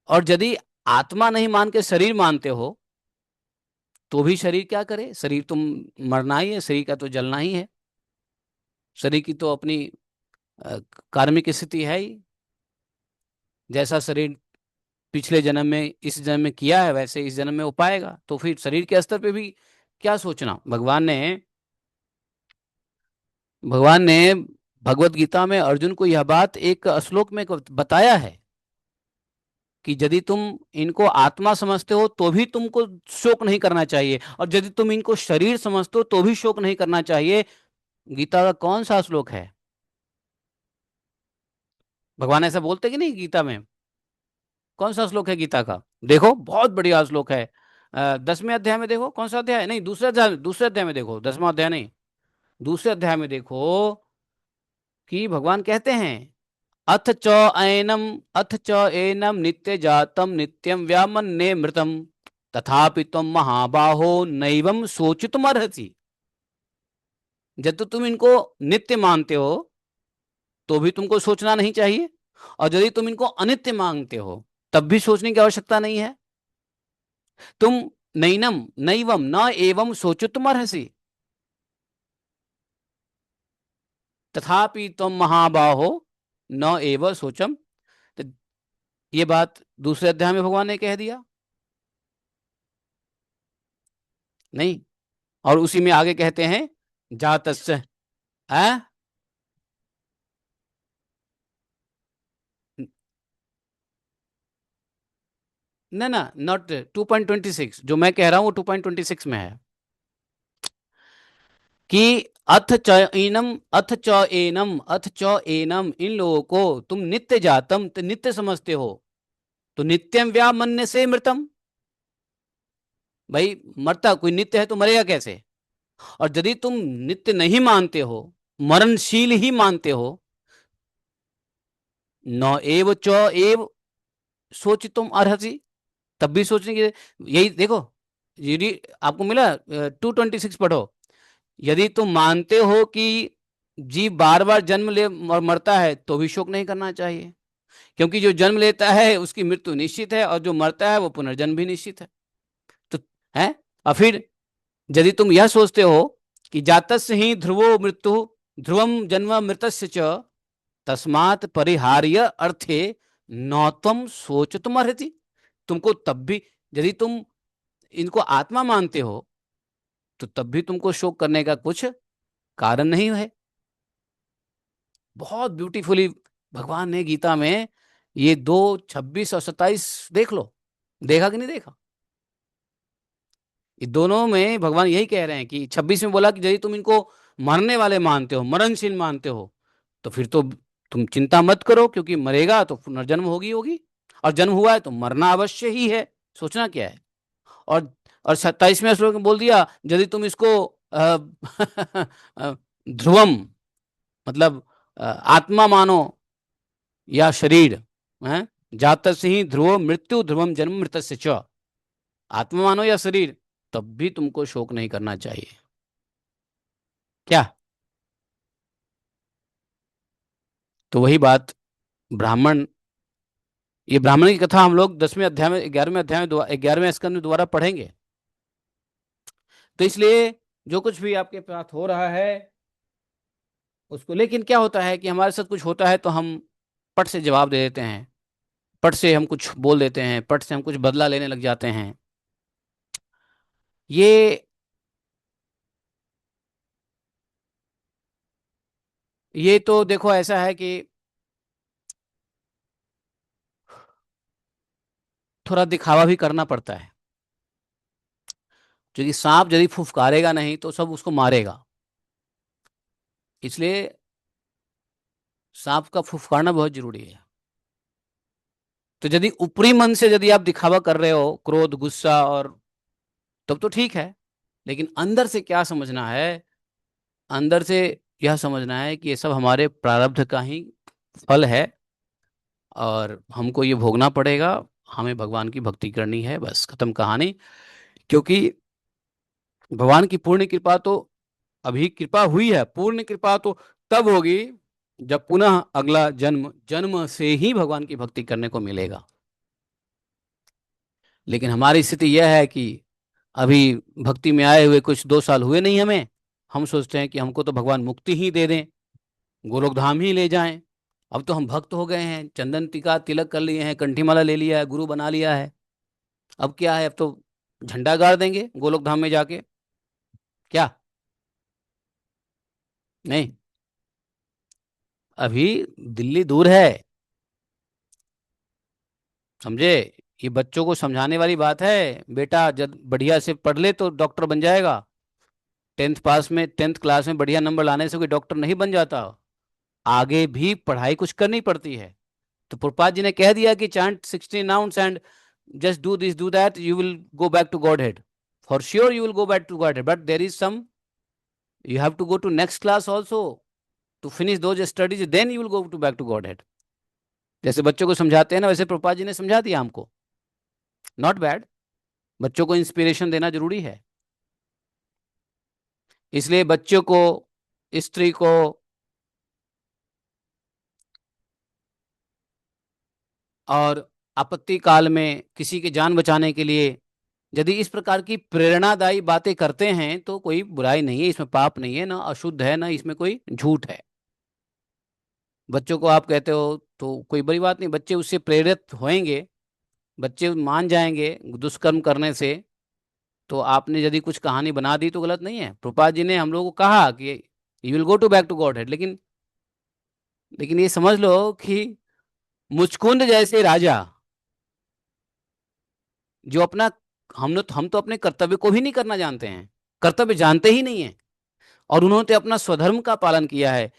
और यदि आत्मा नहीं मान के शरीर मानते हो, तो भी शरीर क्या करे? शरीर तो मरना ही है, शरीर का तो जलना ही है। शरीर की तो अपनी अ, कार्मिक स्थिति है ही। जैसा शरीर पिछले जन्म में इस जन्म में किया है, वैसे इस जन्म में हो पाएगा। तो फिर शरीर के स्तर पे भी क्या सोचना। भगवान ने भगवत गीता में अर्जुन को यह बात एक श्लोक में बताया है कि यदि तुम इनको आत्मा समझते हो तो भी तुमको शोक नहीं करना चाहिए, और यदि तुम इनको शरीर समझते हो तो भी शोक नहीं करना चाहिए। गीता का कौन सा श्लोक है? भगवान ऐसा बोलते कि नहीं गीता में? कौन सा श्लोक है गीता का? देखो, बहुत बढ़िया श्लोक है। 10वें अध्याय में देखो, कौन सा अध्याय है, नहीं दूसरे अध्याय में देखो, 10वां अध्याय नहीं, दूसरे अध्याय में देखो कि भगवान कहते हैं, अथ च एनम अथ च एनम नित्य जातम नित्यम व्यामन्ने मृतम तथापि तुम महाबाहो नैवम सोचितुमर्हसि। जब तो तुम इनको नित्य मानते हो तो भी तुमको सोचना नहीं चाहिए, और यदि तुम इनको अनित्य मानते हो तब भी सोचने की आवश्यकता नहीं है। तुम नैनम नैवम न एवं सोचितुमर्हसि। तथापि तुम महाबाहो न एव सोचम। तो ये बात दूसरे अध्याय में भगवान ने कह दिया नहीं? और उसी में आगे कहते हैं जातस्य है ना ना, नॉट 2.26, जो मैं कह रहा हूं वो 2.26 में है कि अथ च एनम, इन लोगों को तुम नित्य जातम, तो नित्य समझते हो, तो नित्यम व्या मन्य से मृतम। भाई मरता कोई नित्य है तो मरेगा कैसे? और यदि तुम नित्य नहीं मानते हो, मरणशील ही मानते हो, न एव च एव सोच तुम अर्हसि, तब भी सोचने की, यही देखो, यदि आपको मिला 226 पढ़ो, यदि तुम मानते हो कि जीव बार बार जन्म ले और मरता है तो भी शोक नहीं करना चाहिए, क्योंकि जो जन्म लेता है उसकी मृत्यु निश्चित है, और जो मरता है वो पुनर्जन्म भी निश्चित है। तो है, और फिर यदि तुम यह सोचते हो कि जातस्य ही ध्रुवो मृत्यु, ध्रुवम जन्म मृतस्य च, तस्मात् परिहार्य अर्थे नौतम सोच तुम अर्हति, तुमको तब भी, यदि तुम इनको आत्मा मानते हो तो तब भी तुमको शोक करने का कुछ कारण नहीं है। बहुत ब्यूटीफुली भगवान ने गीता में ये 2:26 और 27 देख लो, देखा कि नहीं देखा? ये दोनों में भगवान यही कह रहे हैं कि 26 में बोला कि यदि तुम इनको मरने वाले मानते हो, मरणशील मानते हो, तो फिर तो तुम चिंता मत करो, क्योंकि मरेगा तो पुनर्जन्म होगी होगी, और जन्म हुआ है तो मरना अवश्य ही है, सोचना क्या है। और 27वें श्लोक में बोल दिया यदि तुम इसको ध्रुवम, मतलब आत्मा मानो या शरीर, है, जातस्य ही ध्रुव मृत्यु ध्रुवम जन्म मृतस्य च, आत्मा मानो या शरीर, तब भी तुमको शोक नहीं करना चाहिए। क्या? तो वही बात, ब्राह्मण, ये ब्राह्मण की कथा हम लोग 10वें अध्याय में, 11वें अध्याय में, 11वें स्कंद में दोबारा पढ़ेंगे। तो इसलिए जो कुछ भी आपके साथ हो रहा है उसको, लेकिन क्या होता है कि हमारे साथ कुछ होता है तो हम पट से जवाब दे देते हैं, पट से हम कुछ बोल देते हैं, पट से हम कुछ बदला लेने लग जाते हैं। ये ये तो देखो ऐसा है कि थोड़ा दिखावा भी करना पड़ता है, क्योंकि सांप यदि फुफकारेगा नहीं तो सब उसको मारेगा, इसलिए सांप का फुफकारना बहुत जरूरी है। तो यदि ऊपरी मन से यदि आप दिखावा कर रहे हो, क्रोध गुस्सा और, तब तो ठीक है, लेकिन अंदर से क्या समझना है, अंदर से यह समझना है कि ये सब हमारे प्रारब्ध का ही फल है, और हमको ये भोगना पड़ेगा, हमें भगवान की भक्ति करनी है, बस खत्म कहानी। क्योंकि भगवान की पूर्ण कृपा तो, अभी कृपा हुई है, पूर्ण कृपा तो तब होगी जब पुनः अगला जन्म, जन्म से ही भगवान की भक्ति करने को मिलेगा। लेकिन हमारी स्थिति यह है कि अभी भक्ति में आए हुए कुछ 2 साल हुए नहीं हमें, हम सोचते हैं कि हमको तो भगवान मुक्ति ही दे दें, गोलोक धाम ही ले जाएं। अब तो हम भक्त हो गए हैं, चंदन टीका तिलक कर लिए हैं, कंठी माला ले लिया है, गुरु बना लिया है, अब क्या है, अब तो झंडा गाड़ देंगे गोलोक धाम में जाके। क्या? नहीं, अभी दिल्ली दूर है, समझे? ये बच्चों को समझाने वाली बात है, बेटा जब बढ़िया से पढ़ ले तो डॉक्टर बन जाएगा। 10th क्लास में बढ़िया नंबर लाने से कोई डॉक्टर नहीं बन जाता, आगे भी पढ़ाई कुछ करनी पड़ती है। तो प्रपात जी ने कह दिया कि chant 16 nouns and just do this do that, you will go back to godhead, for sure you will go back to godhead, but there is some, you have to go to next class also to finish those studies, then you will go to back to godhead. जैसे बच्चों को समझाते हैं ना, वैसे प्रपात जी ने समझा दिया हमको, नॉट बैड, बच्चों को इंस्पिरेशन देना जरूरी है। इसलिए बच्चों को, स्त्री को, और आपत्ति काल में किसी की जान बचाने के लिए यदि इस प्रकार की प्रेरणादायी बातें करते हैं तो कोई बुराई नहीं है, इसमें पाप नहीं है, ना अशुद्ध है, ना इसमें कोई झूठ है। बच्चों को आप कहते हो तो कोई बड़ी बात नहीं, बच्चे उससे प्रेरित होंगे, बच्चे मान जाएंगे दुष्कर्म करने से। तो आपने यदि कुछ कहानी बना दी तो गलत नहीं है। प्रभुपाद जी ने हम लोगों को कहा कि you will go to back to godhead, लेकिन ये समझ लो कि मुचकुंद जैसे राजा, जो अपना, हम तो अपने कर्तव्य को भी नहीं करना जानते हैं, कर्तव्य जानते ही नहीं है, और उन्होंने अपना स्वधर्म का पालन किया है,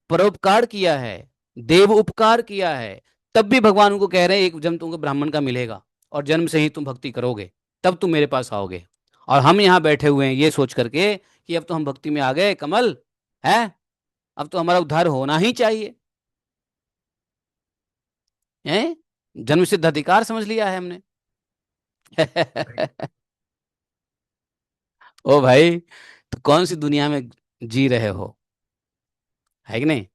परोपकार किया है, देव उपकार किया है। तब भी भगवान उनको कह रहे हैं एक जन्म तुमको ब्राह्मण का मिलेगा, और जन्म से ही तुम भक्ति करोगे, तब तुम मेरे पास आओगे। और हम यहाँ बैठे हुए हैं ये सोच करके कि अब तो हम भक्ति में आ गए कमल, है, अब तो हमारा उद्धार होना ही चाहिए, है, जन्म सिद्ध अधिकार समझ लिया है हमने। भाई। ओ भाई, तो कौन सी दुनिया में जी रहे हो, है कि नहीं।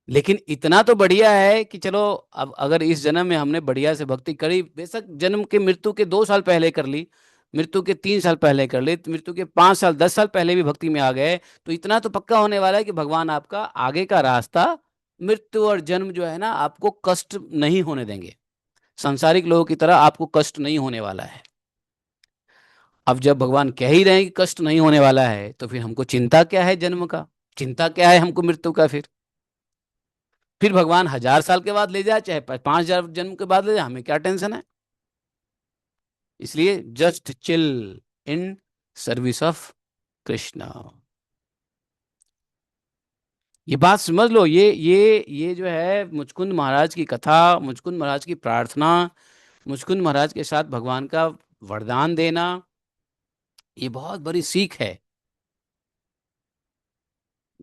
लेकिन इतना तो बढ़िया है कि चलो, अब अगर इस जन्म में हमने बढ़िया से भक्ति करी, बेशक जन्म के मृत्यु के 2 साल पहले कर ली, मृत्यु के 3 साल पहले कर ली, मृत्यु के 5 साल 10 साल पहले भी भक्ति में आ गए, तो इतना तो पक्का होने वाला है कि भगवान आपका आगे का रास्ता, मृत्यु और जन्म जो है ना, आपको कष्ट नहीं होने देंगे, सांसारिक लोगों की तरह आपको कष्ट नहीं होने वाला है। अब जब भगवान कह ही रहे हैं कि कष्ट नहीं होने वाला है, तो फिर हमको चिंता क्या है जन्म का, चिंता क्या है हमको मृत्यु का। फिर भगवान 1000 साल के बाद ले जाए, चाहे 5000 जन्म के बाद ले जाए, हमें क्या टेंशन है। इसलिए just chill in service of Krishna. ये बात समझ लो, ये जो है मुचकुंद महाराज की कथा, मुचकुंद महाराज की प्रार्थना, मुचकुंद महाराज के साथ भगवान का वरदान देना, ये बहुत बड़ी सीख है।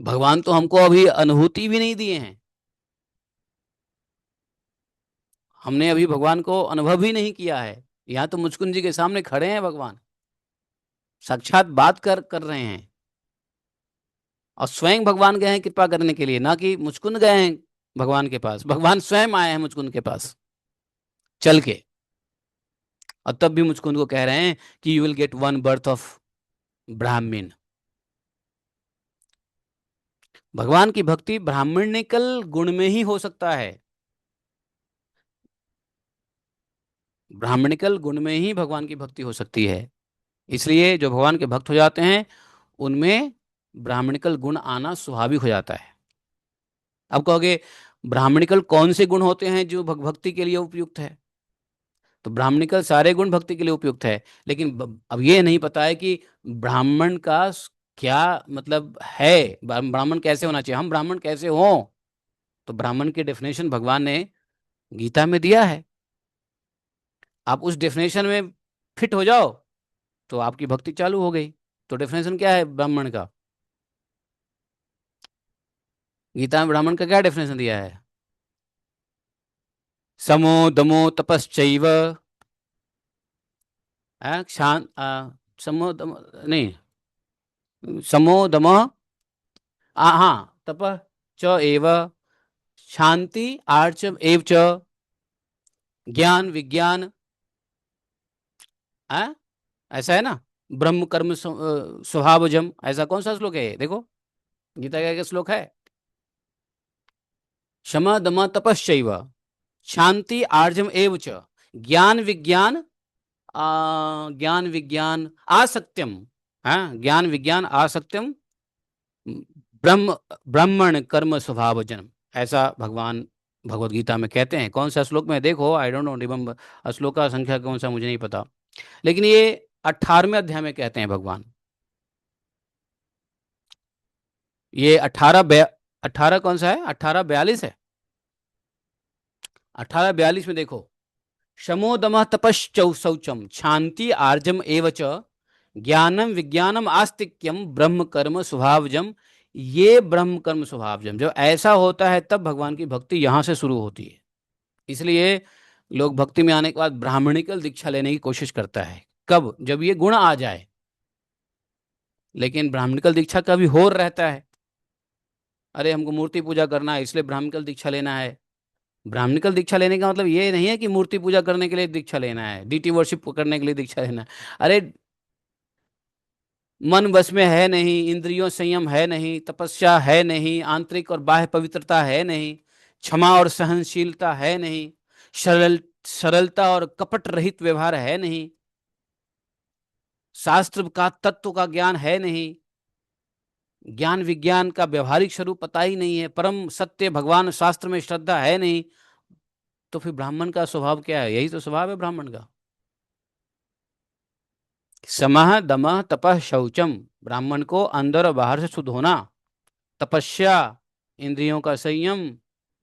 भगवान तो हमको अभी अनुभूति भी नहीं दिए हैं, हमने अभी भगवान को अनुभव ही नहीं किया है। यहाँ तो मुचकुंद जी के सामने खड़े हैं भगवान, साक्षात बात कर रहे हैं, और स्वयं भगवान गए हैं कृपा करने के लिए, ना कि मुचकुंद गए हैं भगवान के पास, भगवान स्वयं आए हैं मुचकुंद के पास चल के। और तब भी मुचकुंद को कह रहे हैं कि you will get one birth of ब्राह्मण। भगवान की भक्ति ब्राह्मणिकल गुण में ही हो सकता है, ब्राह्मणिकल गुण में ही भगवान की भक्ति हो सकती है। इसलिए जो भगवान के भक्त हो जाते हैं, उनमें ब्राह्मणिकल गुण आना स्वाभाविक हो जाता है। अब कहोगे ब्राह्मणिकल कौन से गुण होते हैं जो भक्ति के लिए उपयुक्त है, तो ब्राह्मणिकल सारे गुण भक्ति के लिए उपयुक्त है। लेकिन अब ये नहीं पता है कि ब्राह्मण का क्या मतलब है, ब्राह्मण कैसे होना चाहिए, हम ब्राह्मण कैसे हों। तो ब्राह्मण की डेफिनेशन भगवान ने गीता में दिया है, आप उस डेफिनेशन में फिट हो जाओ तो आपकी भक्ति चालू हो गई। तो डेफिनेशन क्या है ब्राह्मण का, गीता में ब्राह्मण का क्या डेफिनेशन दिया है, समो दमो तपश्चैव, क्षान समो दम नहीं, समो दम, हाँ, तप च एव, शांति आर्चव एव च, ज्ञान विज्ञान, ऐसा है ना, ब्रह्म कर्म स्वभावजम, ऐसा कौन सा श्लोक है ये? देखो गीता का क्या श्लोक है, शम दम तपश्चैव, शांति आर्जम एव च, ज्ञान विज्ञान, ज्ञान विज्ञान आसक्त्यम, ज्ञान विज्ञान आसक्त्यम, ब्रह्म ब्राह्मण कर्म स्वभाव जन्म, ऐसा भगवान भगवत गीता में कहते हैं। कौन सा श्लोक में देखो, आई डोंट नो रिमेम्बर श्लोक का संख्या कौन सा मुझे नहीं पता, लेकिन ये 18वें अध्याय में कहते हैं भगवान। ये 18 कौन सा है, 1842 है। 1842 में देखो, शमोदम तपश्चौ शौचम शांति आर्जम एवच, ज्ञानम विज्ञानम आस्तिक्यम ब्रह्म कर्म स्वभावजम। ये ब्रह्म कर्म स्वभावजम जब ऐसा होता है तब भगवान की भक्ति यहां से शुरू होती है। इसलिए लोग भक्ति में आने के बाद ब्राह्मणिकल दीक्षा लेने की कोशिश करता है, कब, जब ये गुण आ जाए। लेकिन ब्राह्मणिकल दीक्षा का भी होर रहता है, अरे हमको मूर्ति पूजा करना है इसलिए ब्राह्मणिकल दीक्षा लेना है। ब्राह्मणिकल दीक्षा लेने का मतलब ये नहीं है कि मूर्ति पूजा करने के लिए दीक्षा लेना है, डीटी वर्शिप करने के लिए दीक्षा लेना है। अरे मन बस में है नहीं, इंद्रियों संयम है नहीं, तपस्या है नहीं, आंतरिक और बाह्य पवित्रता है नहीं, क्षमा और सहनशीलता है नहीं, सरलता और कपट रहित व्यवहार है नहीं, शास्त्र का तत्व का ज्ञान है नहीं, ज्ञान विज्ञान का व्यवहारिक स्वरूप पता ही नहीं है, परम सत्य भगवान शास्त्र में श्रद्धा है नहीं, तो फिर ब्राह्मण का स्वभाव क्या है? यही तो स्वभाव है ब्राह्मण का। समः दमः तपः शौचम, ब्राह्मण को अंदर और बाहर से शुद्ध होना, तपस्या, इंद्रियों का संयम,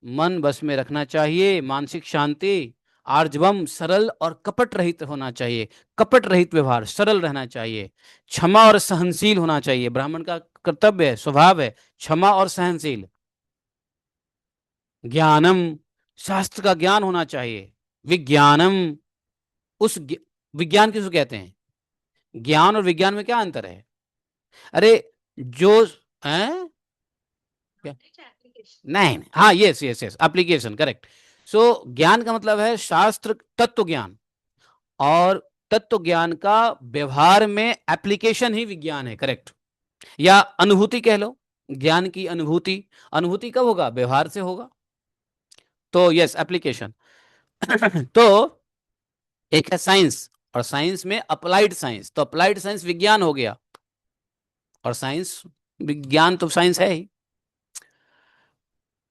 मन बस में रखना चाहिए, मानसिक शांति, आर्जवम, सरल और कपट रहित होना चाहिए, कपट रहित व्यवहार, सरल रहना चाहिए, क्षमा और सहनशील होना चाहिए, ब्राह्मण का कर्तव्य है, स्वभाव है क्षमा और सहनशील, ज्ञानम, शास्त्र का ज्ञान होना चाहिए, विज्ञानम, उस विज्ञान किसको कहते हैं? ज्ञान और विज्ञान में क्या अंतर है? अरे जो है क्या? नहीं नहीं, हाँ, yes yes yes, application, correct. So ज्ञान का मतलब है शास्त्र तत्व ज्ञान, और तत्व ज्ञान का व्यवहार में एप्लीकेशन ही विज्ञान है, करेक्ट। या अनुभूति कह लो, ज्ञान की अनुभूति, अनुभूति कब होगा? व्यवहार से होगा। तो यस, एप्लीकेशन। तो एक है साइंस, और साइंस में अप्लाइड साइंस, तो अप्लाइड साइंस विज्ञान हो गया, और साइंस, विज्ञान तो साइंस है ही।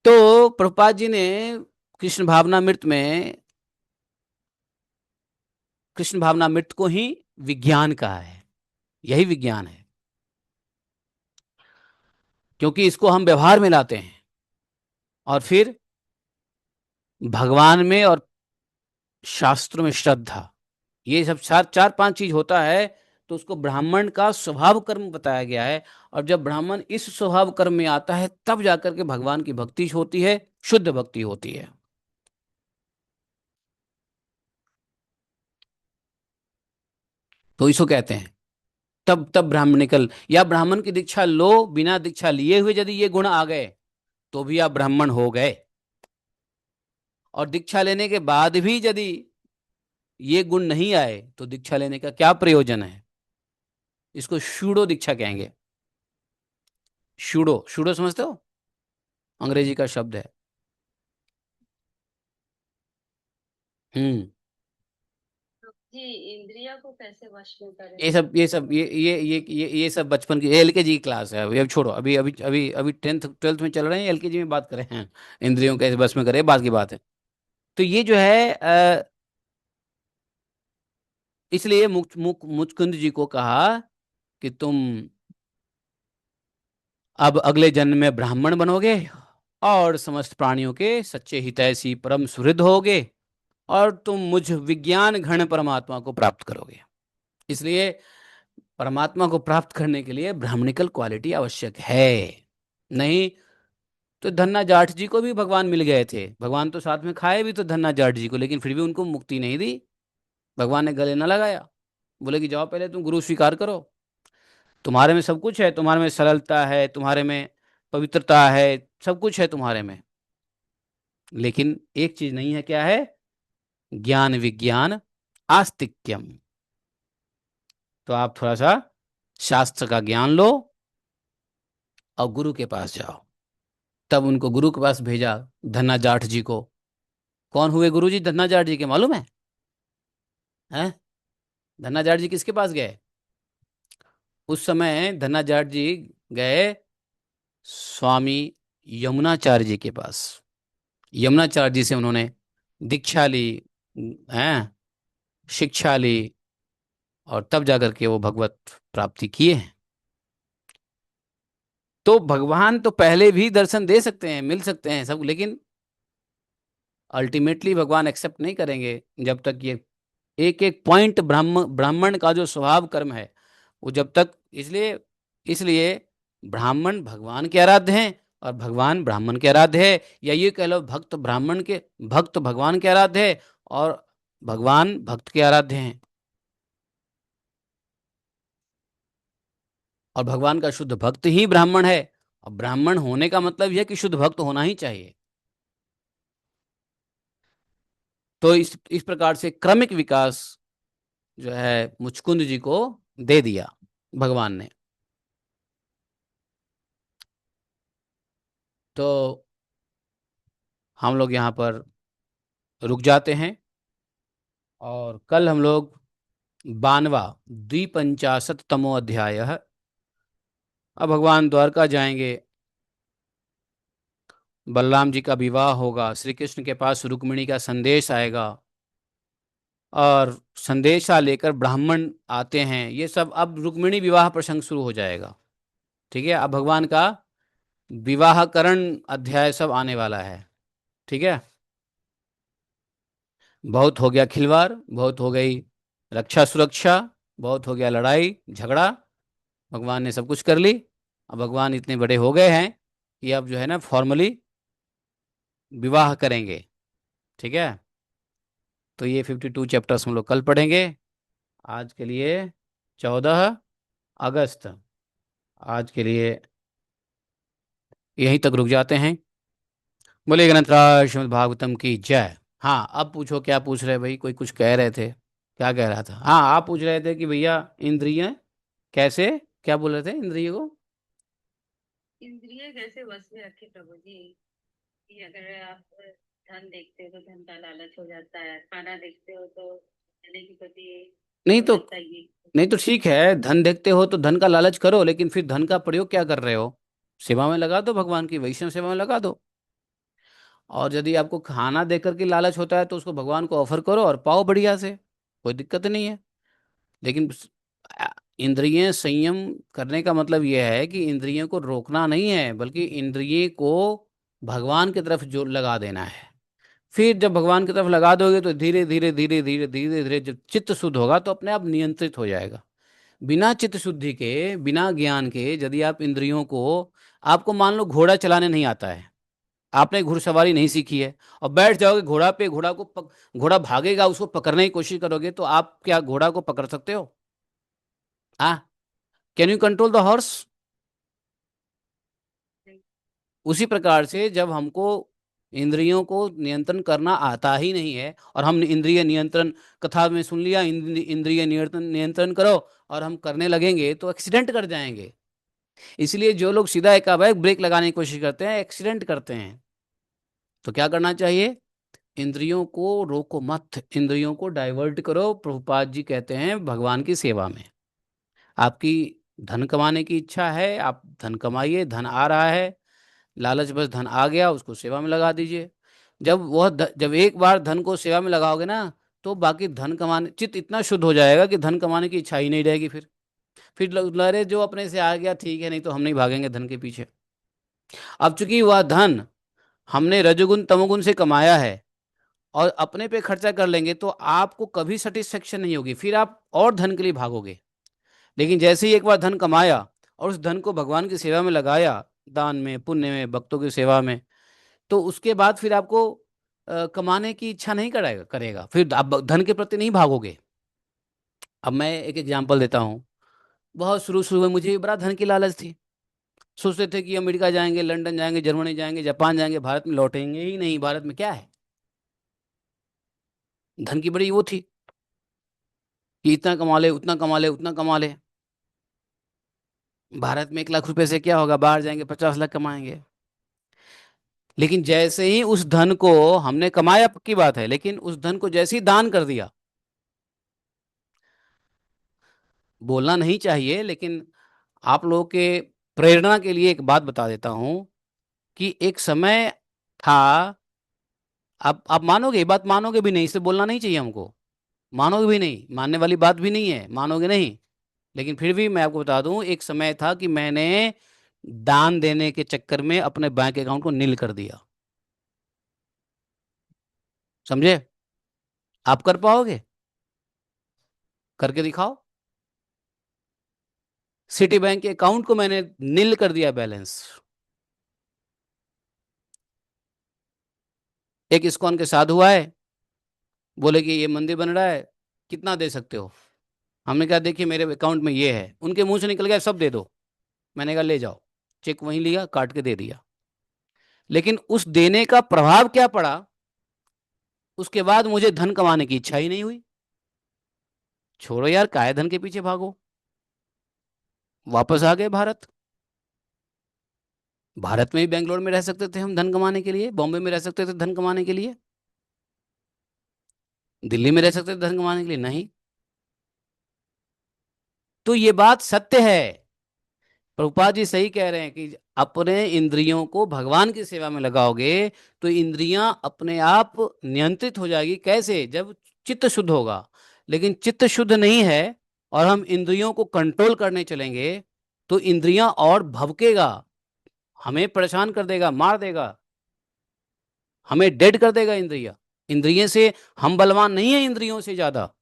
तो प्रभुपाद जी ने कृष्ण भावनामृत में कृष्ण भावनामृत को ही विज्ञान कहा है, यही विज्ञान है, क्योंकि इसको हम व्यवहार में लाते हैं, और फिर भगवान में और शास्त्रों में श्रद्धा, ये सब चार चार पांच चीज होता है, तो उसको ब्राह्मण का स्वभाव कर्म बताया गया है। और जब ब्राह्मण इस स्वभाव कर्म में आता है, तब जाकर के भगवान की भक्ति होती है, शुद्ध भक्ति होती है। तो इसको कहते हैं, तब तब ब्राह्मणिकल, या ब्राह्मण की दीक्षा लो, बिना दीक्षा लिए हुए यदि ये गुण आ गए, तो भी आप ब्राह्मण हो गए। और दीक्षा लेने के बाद भी यदि ये गुण नहीं आए, तो दीक्षा लेने का क्या प्रयोजन है? इसको शूडो दीक्षा कहेंगे। शूडो, शूडो समझते हो? अंग्रेजी का शब्द है। हम्म। जी, इंद्रिया को कैसे वश में करें? ये सब बचपन की एलकेजी की क्लास है, अभी छोड़ो, अभी अभी अभी अभी टेंथ ट्वेल्थ में चल रहे हैं, एलकेजी में बात कर रहे हैं, इंद्रियों कैसे बस में करें, बात की बात है। तो ये जो है इसलिए मुचकुंद जी को कहा कि तुम अब अगले जन्म में ब्राह्मण बनोगे, और समस्त प्राणियों के सच्चे हितैषी परम सुहृद होगे, और तुम मुझ विज्ञान घन परमात्मा को प्राप्त करोगे। इसलिए परमात्मा को प्राप्त करने के लिए ब्राह्मणिकल क्वालिटी आवश्यक है। नहीं तो धन्ना जाट जी को भी भगवान मिल गए थे, भगवान तो साथ में खाए भी तो धन्ना जाट जी को, लेकिन फिर भी उनको मुक्ति नहीं दी, भगवान ने गले न लगाया, बोले कि जाओ पहले तुम गुरु स्वीकार करो, तुम्हारे में सब कुछ है, तुम्हारे में सरलता है, तुम्हारे में पवित्रता है, सब कुछ है तुम्हारे में, लेकिन एक चीज नहीं है, क्या है? ज्ञान विज्ञान आस्तिक्यम। तो आप थोड़ा सा शास्त्र का ज्ञान लो और गुरु के पास जाओ। तब उनको गुरु के पास भेजा, धन्ना जाट जी को। कौन हुए गुरु जी धन्ना जाट जी के, मालूम है? हैं? धन्ना जाट जी किसके पास गए? उस समय धन्ना जाट जी गए स्वामी यमुनाचार्य जी के पास। यमुनाचार्य जी से उन्होंने दीक्षा ली, हैं, शिक्षा ली, और तब जाकर के वो भगवत प्राप्ति किए हैं। तो भगवान तो पहले भी दर्शन दे सकते हैं, मिल सकते हैं सब, लेकिन अल्टीमेटली भगवान एक्सेप्ट नहीं करेंगे जब तक ये एक एक पॉइंट, ब्राह्मण का जो स्वभाव कर्म है वो जब तक, इसलिए इसलिए ब्राह्मण भगवान के आराध्य हैं, और भगवान ब्राह्मण के आराध्य है, या ये कह लो भक्त भगवान के आराध्य है, और भगवान भक्त के आराध्य हैं। और भगवान का शुद्ध भक्त ही ब्राह्मण है, और ब्राह्मण होने का मतलब यह कि शुद्ध भक्त होना ही चाहिए। तो इस प्रकार से क्रमिक विकास जो है मुचकुंद जी को दे दिया भगवान ने। तो हम लोग यहाँ पर रुक जाते हैं और कल हम लोग 92 द्विपंचाशतमो अध्याय, अब भगवान द्वारका जाएंगे, बलराम जी का विवाह होगा, श्री कृष्ण के पास रुक्मिणी का संदेश आएगा और संदेशा लेकर ब्राह्मण आते हैं, ये सब अब रुक्मिणी विवाह प्रसंग शुरू हो जाएगा। ठीक है, अब भगवान का विवाहकरण अध्याय सब आने वाला है। ठीक है, बहुत हो गया खिलवाड़, बहुत हो गई रक्षा सुरक्षा, बहुत हो गया लड़ाई झगड़ा, भगवान ने सब कुछ कर ली। अब भगवान इतने बड़े हो गए हैं कि अब जो है ना फॉर्मली विवाह करेंगे। ठीक है, तो ये 52 चैप्टर्स हम लोग कल पढ़ेंगे। आज के लिए 14 अगस्त, आज के लिए यहीं तक रुक जाते हैं। बोले गणतराज श्रीमद् भागवतम की जय। हाँ, अब पूछो क्या पूछ रहे भाई, कोई कुछ कह रहे थे, क्या कह रहा था? हाँ, आप पूछ रहे थे कि भैया इंद्रिय कैसे, क्या बोल रहे थे इंद्रिय को? इंद्रिय कैसे वश में रखे प्रभु जी? कि अगर आप धन देखते हो तो धन का लालच हो जाता है, खाना देखते हो तो खाने के प्रति नहीं हो तो, जाता है ये। नहीं तो ठीक है, धन देखते हो तो धन का लालच करो, लेकिन फिर धन का प्रयोग क्या कर रहे हो? सेवा में लगा दो, भगवान की वैष्णव सेवा में लगा दो। और यदि आपको खाना देकर के लालच होता है तो उसको भगवान को ऑफर करो और पाओ बढ़िया से, कोई दिक्कत नहीं है। लेकिन इंद्रिय संयम करने का मतलब यह है कि इंद्रियों को रोकना नहीं है, बल्कि इंद्रिय को भगवान की तरफ जो लगा देना है। फिर जब भगवान की तरफ लगा दोगे तो धीरे धीरे धीरे धीरे धीरे धीरे जब चित्त शुद्ध होगा तो अपने आप नियंत्रित हो जाएगा। बिना चित्त शुद्धि के, बिना ज्ञान के यदि आप इंद्रियों को, आपको मान लो घोड़ा चलाने नहीं आता है, आपने घुड़सवारी नहीं सीखी है और बैठ जाओगे घोड़ा पे, घोड़ा भागेगा, उसको पकड़ने की कोशिश करोगे तो आप क्या घोड़ा को पकड़ सकते हो? हाँ, can you control the horse? उसी प्रकार से जब हमको इंद्रियों को नियंत्रण करना आता ही नहीं है और हम इंद्रिय नियंत्रण, कथा में सुन लिया इंद्रिय नियंत्रण नियंत्रण करो, और हम करने लगेंगे तो एक्सीडेंट कर जाएंगे। इसलिए जो लोग सीधा एकाएक ब्रेक लगाने की कोशिश करते हैं एक्सीडेंट करते हैं। तो क्या करना चाहिए? इंद्रियों को रोको मत, इंद्रियों को डाइवर्ट करो। प्रभुपाद जी कहते हैं भगवान की सेवा में। आपकी धन कमाने की इच्छा है, आप धन कमाइए, धन आ रहा है, लालच बस धन आ गया उसको सेवा में लगा दीजिए। जब एक बार धन को सेवा में लगाओगे ना, तो बाकी धन कमाने, चित्त इतना शुद्ध हो जाएगा कि धन कमाने की इच्छा ही नहीं रहेगी। फिर लहरे जो अपने से आ गया ठीक है, नहीं तो हम नहीं भागेंगे धन के पीछे। अब चूंकि वह धन हमने रजोगुण तमोगुण से कमाया है और अपने पे खर्चा कर लेंगे तो आपको कभी सेटिस्फेक्शन नहीं होगी, फिर आप और धन के लिए भागोगे। लेकिन जैसे ही एक बार धन कमाया और उस धन को भगवान की सेवा में लगाया, दान में, पुण्य में, भक्तों की सेवा में, तो उसके बाद फिर आपको कमाने की इच्छा नहीं करेगा, फिर आप धन के प्रति नहीं भागोगे। अब मैं एक एग्जांपल देता हूँ। बहुत शुरू शुरू में मुझे भी बड़ा धन की लालच थी। सोचते थे कि अमेरिका जाएंगे, लंदन जाएंगे, जर्मनी जाएंगे, जापान जाएंगे, भारत में लौटेंगे ही नहीं, भारत में क्या है। धन की बड़ी वो थी कि इतना कमा ले, उतना कमा ले, उतना कमा ले। भारत में 1 लाख रुपए से क्या होगा, बाहर जाएंगे 50 लाख कमाएंगे। लेकिन जैसे ही उस धन को हमने कमाया, पक्की बात है, लेकिन उस धन को जैसे ही दान कर दिया, बोलना नहीं चाहिए लेकिन आप लोगों के प्रेरणा के लिए एक बात बता देता हूं कि एक समय था, आप मानोगे, ये बात मानोगे भी नहीं, इसे बोलना नहीं चाहिए हमको, मानोगे भी नहीं, मानने वाली बात भी नहीं है, मानोगे नहीं, लेकिन फिर भी मैं आपको बता दूं, एक समय था कि मैंने दान देने के चक्कर में अपने बैंक अकाउंट को नील कर दिया। समझे? आप कर पाओगे? करके दिखाओ। सिटी बैंक के अकाउंट को मैंने नील कर दिया, बैलेंस। एक इस्कॉन के साधु आए, बोले कि ये मंदिर बन रहा है, कितना दे सकते हो? हमने कहा देखिए मेरे अकाउंट में ये है। उनके मुंह से निकल गया सब दे दो। मैंने कहा ले जाओ। चेक वहीं लिया, काट के दे दिया। लेकिन उस देने का प्रभाव क्या पड़ा, उसके बाद मुझे धन कमाने की इच्छा ही नहीं हुई। छोड़ो यार, काय धन के पीछे, भागो। वापस आ गए भारत। भारत में भी बेंगलोर में रह सकते थे हम धन कमाने के लिए, बॉम्बे में रह सकते थे धन कमाने के लिए, दिल्ली में रह सकते थे धन कमाने के लिए, नहीं। तो ये बात सत्य है। प्रभुपाद जी सही कह रहे हैं कि अपने इंद्रियों को भगवान की सेवा में लगाओगे तो इंद्रियां अपने आप नियंत्रित हो जाएगी। कैसे? जब चित्त शुद्ध होगा। लेकिन चित्त शुद्ध नहीं है और हम इंद्रियों को कंट्रोल करने चलेंगे तो इंद्रियां और भभकेगा, हमें परेशान कर देगा, मार देगा, हमें डेड कर देगा इंद्रिया। इंद्रिय से हम बलवान नहीं है इंद्रियों से ज्यादा।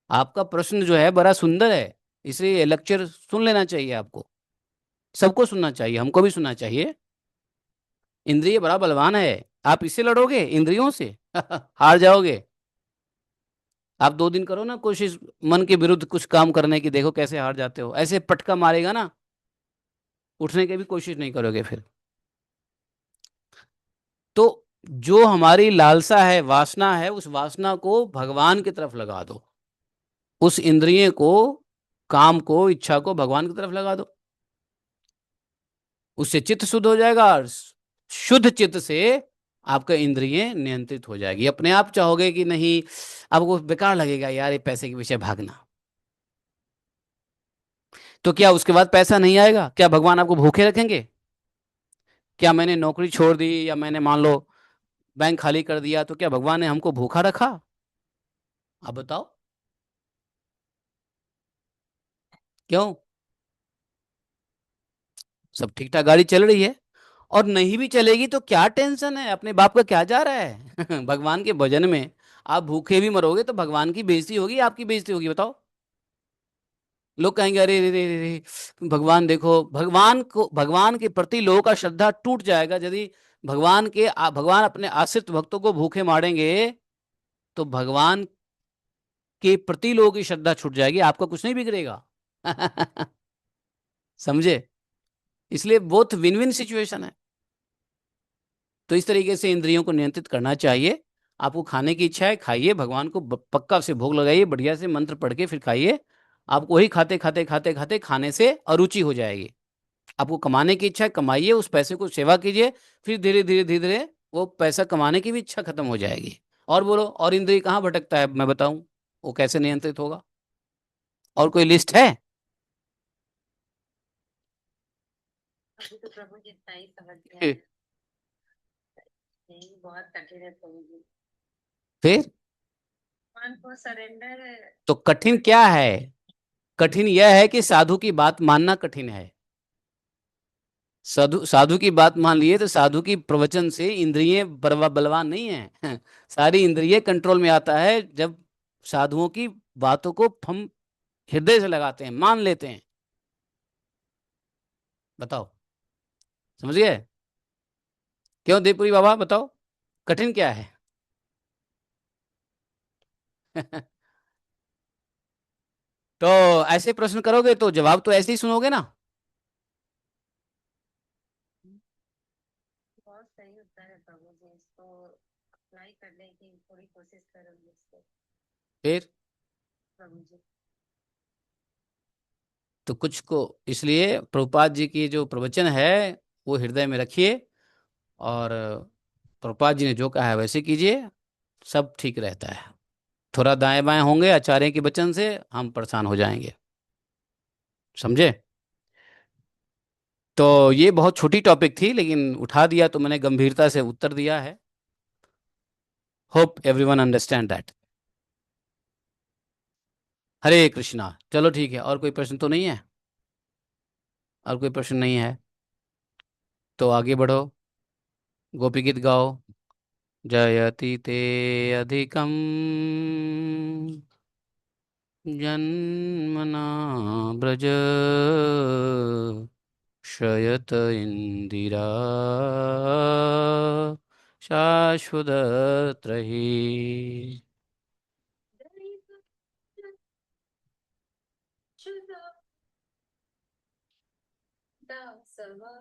आपका प्रश्न जो है बड़ा सुंदर है, इसलिए ये लेक्चर सुन लेना चाहिए आपको, सबको सुनना चाहिए, हमको भी सुनना चाहिए। इंद्रिय बड़ा बलवान है, आप इससे लड़ोगे इंद्रियों से हार जाओगे। आप 2 दिन करो ना कोशिश मन के विरुद्ध कुछ काम करने की, देखो कैसे हार जाते हो। ऐसे पटका मारेगा ना, उठने की भी कोशिश नहीं करोगे फिर। तो जो हमारी लालसा है, वासना है, उस वासना को भगवान की तरफ लगा दो। उस इंद्रिय को, काम को, इच्छा को भगवान की तरफ लगा दो। उससे चित्त शुद्ध हो जाएगा और शुद्ध चित्त से आपका इंद्रिय नियंत्रित हो जाएगी। अपने आप चाहोगे कि नहीं, आपको बेकार लगेगा यार ये पैसे के पीछे भागना, तो क्या उसके बाद पैसा नहीं आएगा? क्या भगवान आपको भूखे रखेंगे? क्या मैंने नौकरी छोड़ दी या मैंने मान लो बैंक खाली कर दिया तो क्या भगवान ने हमको भूखा रखा? आप बताओ। क्यों? सब ठीक ठाक गाड़ी चल रही है। और नहीं भी चलेगी तो क्या टेंशन है, अपने बाप का क्या जा रहा है भगवान के भजन में। आप भूखे भी मरोगे तो भगवान की बेइज्जती होगी, आपकी बेइज्जती होगी, बताओ। लोग कहेंगे अरे रे रे रे रे, भगवान देखो, भगवान को, भगवान के प्रति लोगों का श्रद्धा टूट जाएगा यदि भगवान अपने आश्रित भक्तों को भूखे मारेंगे तो भगवान के प्रति लोगों की श्रद्धा छूट जाएगी, आपका कुछ नहीं बिगड़ेगा समझे? इसलिए बहुत विन विन सिचुएशन है। तो इस तरीके से इंद्रियों को नियंत्रित करना चाहिए। आपको खाने की इच्छा है, खाइए, भगवान को पक्का से भोग लगाइए, बढ़िया से मंत्र पढ़ के फिर खाइए। आपको वही खाते खाते खाते खाते खाने से अरुचि हो जाएगी। आपको कमाने की इच्छा है, कमाइए, उस पैसे को सेवा कीजिए, फिर धीरे धीरे धीरे धीरे वो पैसा कमाने की भी इच्छा खत्म हो जाएगी। और बोलो, और इंद्रिय कहाँ भटकता है मैं बताऊं, वो कैसे नियंत्रित होगा? और कोई लिस्ट है? अभी तो प्रभु जी इतना ही समझ गया फिर है। नहीं, बहुत कठिन है प्रभु जी। फिर भगवान को सरेंडर। तो कठिन क्या है? कठिन यह है कि साधु की बात मानना कठिन है। साधु साधु की बात मान लिए तो साधु की प्रवचन से इंद्रिय बलवान नहीं है सारी इंद्रिय कंट्रोल में आता है जब साधुओं की बातों को हम हृदय से लगाते हैं, मान लेते हैं। बताओ, समझ गए? क्यों देवपुरी बाबा, बताओ कठिन क्या है तो ऐसे प्रश्न करोगे तो जवाब तो ऐसे ही सुनोगे ना। बहुत सही होता है प्रभु जी, इसको अप्लाई करने की पूरी कोशिश करूंगी इसको। फिर प्रभु जी। तो कुछ को, इसलिए प्रभुपाद जी की जो प्रवचन है वो हृदय में रखिए और प्रभुपाद जी ने जो कहा है वैसे कीजिए, सब ठीक रहता है। थोड़ा दाएं बाएं होंगे आचार्य के वचन से हम परेशान हो जाएंगे, समझे? तो ये बहुत छोटी टॉपिक थी लेकिन उठा दिया तो मैंने गंभीरता से उत्तर दिया है। Hope everyone understand that. Hare Krishna. चलो ठीक है, और कोई प्रश्न तो नहीं है? और कोई प्रश्न नहीं है तो आगे बढ़ो, गोपी गीत गाओ। जयति ते अधिकम जन्मना ब्रज शयत इंदिरा शाश्वतत्रयी। दासवा